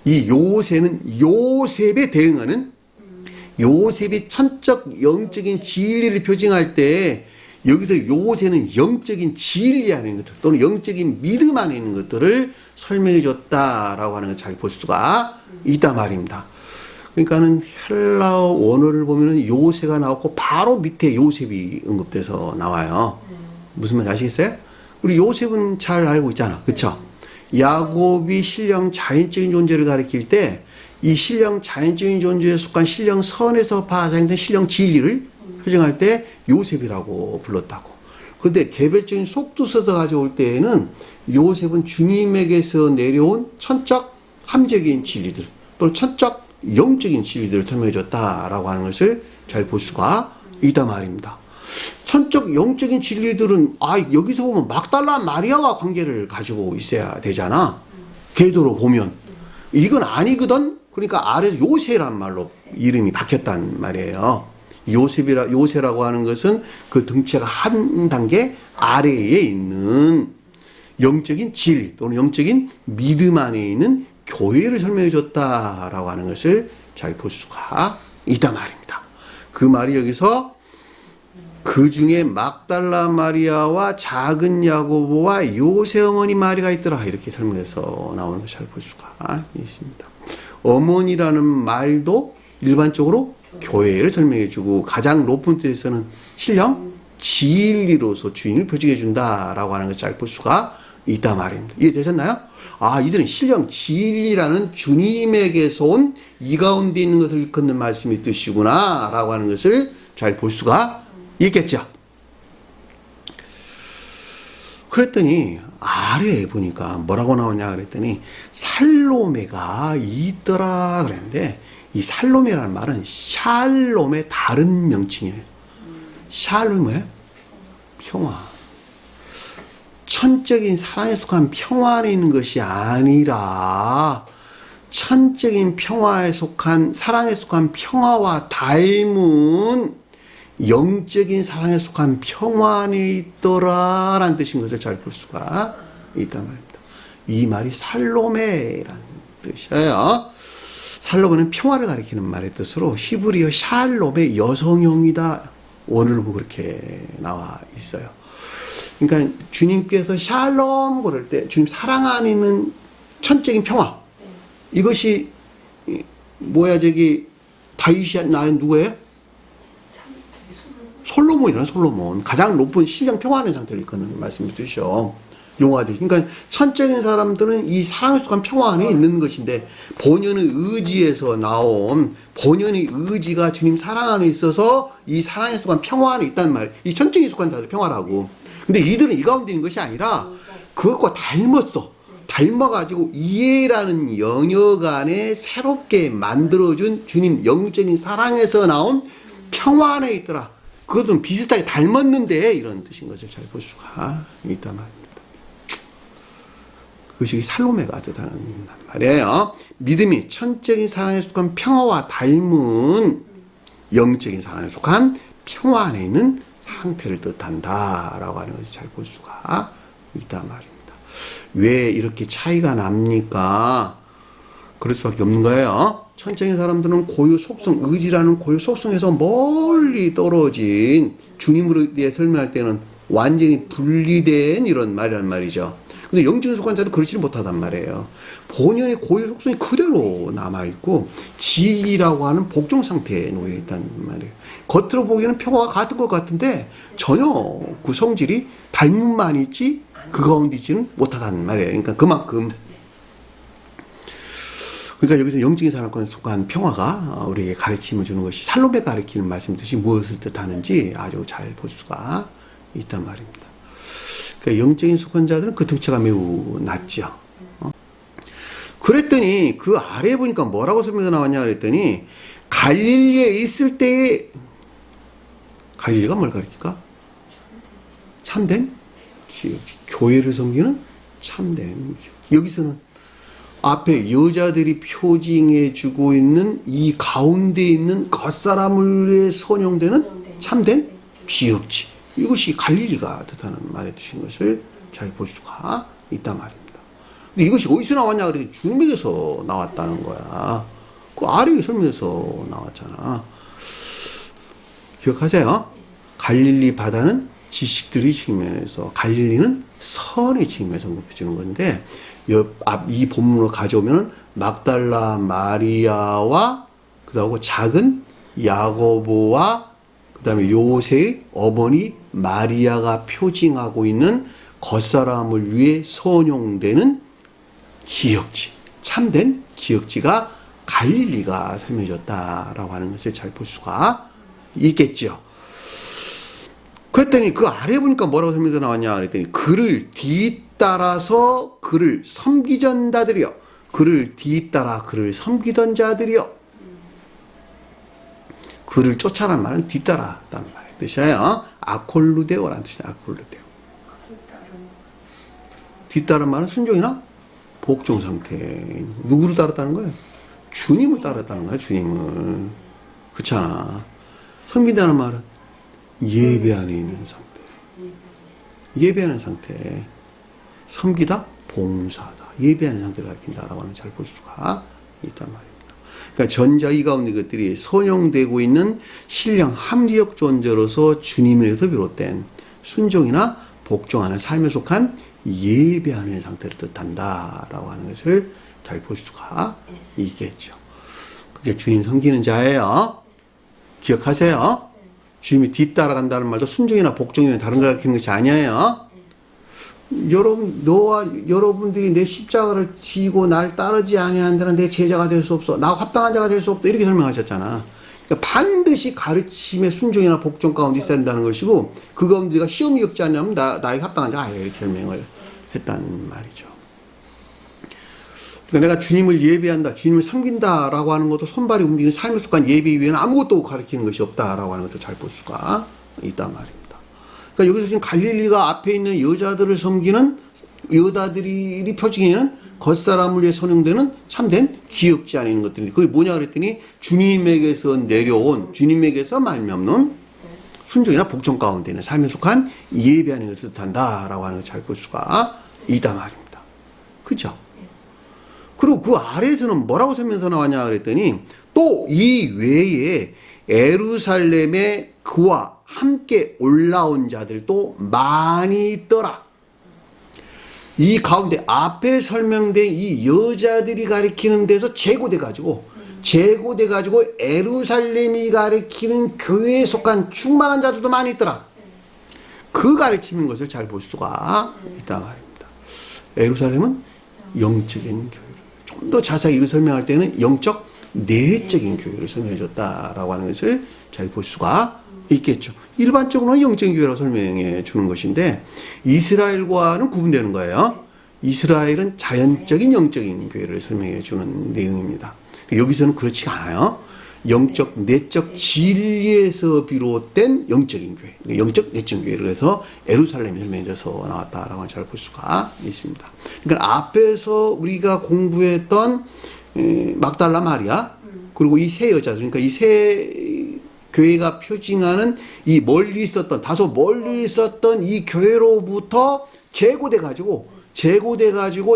이 요새는 요셉에 대응하는 요셉이 천적 영적인 진리를 표징할 때 여기서 요새는 영적인 진리 안에 있는 것들 또는 영적인 믿음 안에 있는 것들을 설명해 줬다라고 하는 걸 잘 볼 수가 있단 말입니다. 그러니까는 헬라어 원어를 보면은 요새가 나오고 바로 밑에 요셉이 언급돼서 나와요. 무슨 말인지 아시겠어요? 우리 요셉은 잘 알고 있잖아. 그쵸? 야곱이 신령 자연적인 존재를 가리킬 때 이 신령 자연적인 존재에 속한 신령 선에서 파생된 신령 진리를 표정할 때 요셉이라고 불렀다고. 그런데 개별적인 속도서서 가져올 때에는 요셉은 주님에게서 내려온 천적 함적인 진리들 또는 천적 영적인 진리들을 설명해 줬다라고 하는 것을 잘 볼 수가 있단 말입니다. 천적 영적인 진리들은 여기서 보면 막달라 마리아와 관계를 가지고 있어야 되잖아. 궤도로 보면 이건 아니거든. 그러니까 아래 요새란 말로 이름이 박혔단 말이에요. 요새라고 하는 것은 그 등체가 한 단계 아래에 있는 영적인 진리 또는 영적인 믿음 안에 있는 교회를 설명해 줬다라고 하는 것을 잘 볼 수가 있단 말입니다. 그 말이 여기서 그 중에 막달라 마리아와 작은 야고보와 요새 어머니 마리가 있더라 이렇게 설명해서 나오는 것을 잘 볼 수가 있습니다. 어머니라는 말도 일반적으로 교회를 설명해 주고 가장 높은 뜻에서는 신령 진리로서 주인을 표징해 준다라고 하는 것을 잘 볼 수가 있단 말입니다. 이해되셨나요? 이들은 신령 진리라는 주님에게서 온 이 가운데 있는 것을 일컫는 말씀의 뜻이구나 라고 하는 것을 잘 볼 수가 있겠죠. 그랬더니 아래에 보니까 뭐라고 나오냐 그랬더니 살로메가 있더라 그랬는데, 이 살로메라는 말은 샬롬의 다른 명칭이에요. 샬롬의 평화. 천적인 사랑에 속한 평화 안에 있는 것이 아니라 천적인 평화에 속한, 사랑에 속한 평화와 닮은 영적인 사랑에 속한 평화 안에 있더라 라는 뜻인 것을 잘 볼 수가 있단 말입니다. 이 말이 살로메라는 뜻이에요. 살로메는 평화를 가리키는 말의 뜻으로 히브리어 샬롬의 여성형이다. 원어로 그렇게 나와 있어요. 그러니까 주님께서 샬롬 그럴 때 주님 사랑 안에 있는 천적인 평화, 이것이 뭐야, 저기 다윗이 낳은 누구예요? 솔로몬이란 솔로몬. 가장 높은 신령 평화하는 상태를 이끄는 말씀을 주시오. 용화되시. 그러니까 천적인 사람들은 이 사랑에 속한 평화 안에 있는 것인데, 본연의 의지에서 나온 본연의 의지가 주님 사랑 안에 있어서 이 사랑에 속한 평화 안에 있다는 말. 이 천적인 속한 자들 평화라고. 근데 이들은 이 가운데 있는 것이 아니라 그것과 닮았어. 닮아가지고 이해라는 영역 안에 새롭게 만들어준 주님 영적인 사랑에서 나온 평화 안에 있더라. 그것은 비슷하게 닮았는데 이런 뜻인 것을 잘 볼 수가 있단 말입니다. 그것이 살로메가 뜻하는 말이에요. 믿음이 천적인 사랑에 속한 평화와 닮은 영적인 사랑에 속한 평화 안에 있는 상태를 뜻한다라고 하는 것을 잘 볼 수가 있단 말입니다. 왜 이렇게 차이가 납니까? 그럴 수밖에 없는 거예요. 천적인 사람들은 고유 속성, 의지라는 고유 속성에서 멀리 떨어진, 주님으로 대해 설명할 때는 완전히 분리된 이런 말이란 말이죠. 근데 영적인 속한 자는 그렇지 못하단 말이에요. 본연의 고유 속성이 그대로 남아있고 진리라고 하는 복종 상태에 놓여있다는 말이에요. 겉으로 보기에는 평화가 같은 것 같은데 전혀 그 성질이 닮음만 있지 그 가운데 있지는 못하다는 말이에요. 그러니까 그만큼, 그러니까 여기서 영적인 사람과 속한 평화가 우리에게 가르침을 주는 것이 살로메가 가르치는 말씀듯이 무엇을 뜻하는지 아주 잘 볼 수가 있단 말입니다. 그러니까 영적인 속한 자들은 그 등치가 매우 낮죠. 그랬더니 그 아래에 보니까 뭐라고 설명이 나왔냐 그랬더니, 갈릴리에 있을 때에, 갈릴리가 뭘 가르칠까? 참된 기억지. 교회를 섬기는 참된 기억. 여기서는 앞에 여자들이 표징해주고 있는 이 가운데 있는 겉사람을 위해 선용되는 참된 비역지. 이것이 갈릴리가 뜻하는 말의 뜻인 것을 잘 볼 수가 있단 말입니다. 근데 이것이 어디서 나왔냐 그랬더니 주님에게서 나왔다는 거야. 그 아래에 설명에서 나왔잖아. 기억하세요? 갈릴리 바다는 지식들의 측면에서, 갈릴리는 선의 측면에서 언급해주는 건데, 이 본문을 가져오면 막달라 마리아와 그다음에 작은 야고보와 그다음에 요새의 어머니 마리아가 표징하고 있는 겉사람을 위해 선용되는 기역지, 참된 기역지가 갈릴리가 설명해줬다라고 하는 것을 잘 볼 수가 있겠죠. 그랬더니 그 아래 보니까 뭐라고 설명이 나왔냐 그랬더니, 그를 뒤따라서 그를 섬기던 자들이여. 그를 뒤따라 그를 섬기던 자들이여. 그를 쫓아라는 말은 뒤따라라는 말의 뜻이에요. 아콜루데오라는 뜻이에요. 아콜루데오. 뒤따르는 말은 순종이나 복종 상태. 누구를 따랐다는 거예요? 주님을 따랐다는 거예요. 주님을. 그렇잖아. 섬긴다는 말은 예배 안에 있는 상태. 예배하는 상태. 섬기다, 봉사다. 예배하는 상태를 가리킨다라고 하는 잘 볼 수가 있단 말입니다. 그러니까 전자 이 가운데 것들이 선용되고 있는 신령 합리적 존재로서 주님에서 비롯된 순종이나 복종하는 삶에 속한 예배하는 상태를 뜻한다라고 하는 것을 잘 볼 수가 있겠죠. 그게 주님 섬기는 자예요. 기억하세요. 주님이 뒤따라간다는 말도 순종이나 복종이나 다른 걸 가리키는 것이 아니에요. 너와 여러분들이 내 십자가를 지고 날 따르지 아니하는 데는 내 제자가 될 수 없어. 나와 합당한 자가 될 수 없다. 이렇게 설명하셨잖아. 그러니까 반드시 가르침의 순종이나 복종 가운데 있어야 된다는 것이고, 그 가운데 내가 시험이 겪지 않냐면 나에게 합당한 자가 아니라 이렇게 설명을 했단 말이죠. 그러니까 내가 주님을 예배한다, 주님을 섬긴다라고 하는 것도 손발이 움직이는 삶의 습관 예배 이외에는 아무것도 가르치는 것이 없다라고 하는 것도 잘 볼 수가 있단 말입니다. 그러니까 여기서 지금 갈릴리가 앞에 있는 여자들을 섬기는 여자들이 표징에는 겉사람을 위해 선용되는 참된 기역지 안에 있는 것들이, 그게 뭐냐 그랬더니 주님에게서 내려온, 주님에게서 말미암는 순종이나 복종 가운데 있는 삶에 속한 예배하는 것을 뜻한다라고 하는 것을 잘 볼 수가 있단 말입니다. 그죠? 그리고 그 아래에서는 뭐라고 설명서 나왔냐 그랬더니, 또 이 외에 예루살렘에 그와 함께 올라온 자들도 많이 있더라. 이 가운데 앞에 설명된 이 여자들이 가리키는 데서 제고돼가지고 예루살렘이 가리키는 교회에 속한 충만한 자들도 많이 있더라. 그 가르치는 것을 잘 볼 수가 있단 말입니다. 예루살렘은 영적인 교회를, 좀 더 자세히 이거 설명할 때는 영적 내적인 교회를 설명해 줬다라고 하는 것을 잘 볼 수가 있겠죠. 일반적으로는 영적인 교회라고 설명해 주는 것인데, 이스라엘과는 구분되는 거예요. 이스라엘은 자연적인 영적인 교회를 설명해 주는 내용입니다. 여기서는 그렇지가 않아요. 영적, 내적 진리에서 비롯된 영적인 교회, 영적, 내적 교회를 해서 예루살렘이 설명해져서 나왔다라고 잘 볼 수가 있습니다. 그러니까 앞에서 우리가 공부했던 막달라 마리아, 그리고 이 세 여자들, 그러니까 이 세 교회가 표징하는 이 다소 멀리 있었던 이 교회로부터 제고돼가지고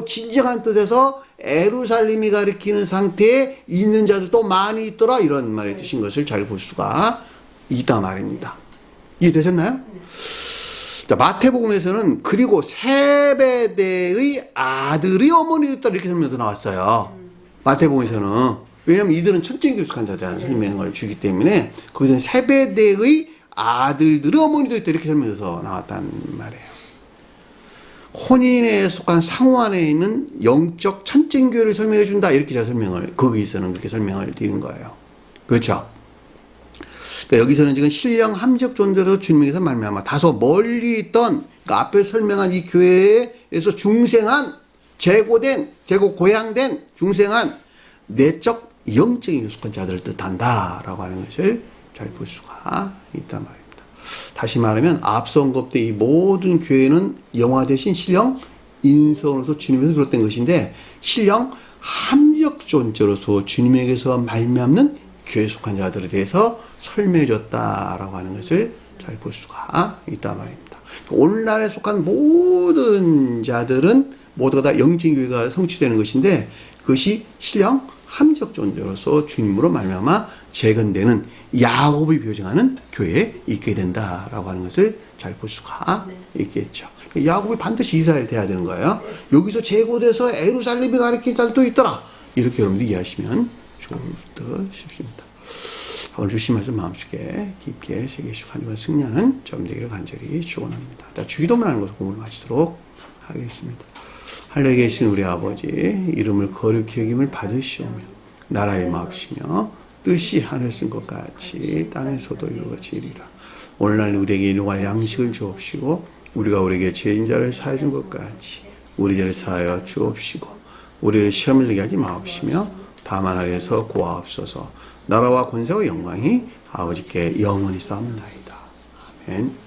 진정한 뜻에서 예루살렘이 가리키는 상태에 있는 자들도 많이 있더라, 이런 말의 뜻인 것을 잘 볼 수가 있다 말입니다. 이해되셨나요? 자, 마태복음에서는 그리고 세베대의 아들이 어머니도 있다, 이렇게 설명해서 나왔어요. 마태복음에서는. 왜냐하면 이들은 천적인 속한 자들이라는 설명을 주기 때문에 거기서는 세베대의 아들들의 어머니도 있다, 이렇게 설명해서 나왔단 말이에요. 혼인에 속한 상호 안에 있는 영적 천적인 교회를 설명해 준다, 이렇게 제가 거기서는 그렇게 설명을 드리는 거예요. 그렇죠? 그러니까 여기서는 지금 신령 함적 존재로 주님에게서 말미암아 다소 멀리 있던, 그러니까 앞에 설명한 이 교회에서 고향된 중생한 내적 영적인 속한 자들을 뜻한다라고 하는 것을 잘 볼 수가 있단 말입니다. 다시 말하면 앞서 언급된 이 모든 교회는 영화 대신 신령 인성으로서 주님에서 비롯된 것인데, 신령 함적 존재로서 주님에게서 말미암는 교회에 속한 자들에 대해서 설명해 줬다라고 하는 것을 잘 볼 수가 있단 말입니다. 오늘날에 속한 모든 자들은 모두가 다 영적인 교회가 성취되는 것인데, 그것이 신령 함적 존재로서 주님으로 말미암아 재건되는 야곱이 표징하는 교회에 있게 된다라고 하는 것을 잘 볼 수가 있겠죠. 야곱이 반드시 이스라엘 돼야 되는 거예요. 여기서 제고돼서 예루살렘이 가리킨 자들도 있더라, 이렇게 여러분들이 이해하시면 좋을 듯 싶습니다. 오늘 주신 말씀 마음속에 깊게 새기시고 한 주간 승리하는 점 되기를 간절히 축원합니다. 주기도문 하는 것을 공부를 마치도록 하겠습니다. 하늘에 계신 우리 아버지, 이름을 거룩히 여김을 받으시오며 나라의 마옵시며 뜻이 하늘에서 것 같이 땅에서도 이루어지리라. 오늘날 우리에게 일용할 양식을 주옵시고, 우리가 우리에게 죄인자를 사하여 준 것 같이 우리 죄를 사하여 주옵시고, 우리를 시험에 들게 하지 마옵시며 다만 하에서 구하옵소서. 나라와 권세와 영광이 아버지께 영원히 쌓옵나이다. 아멘.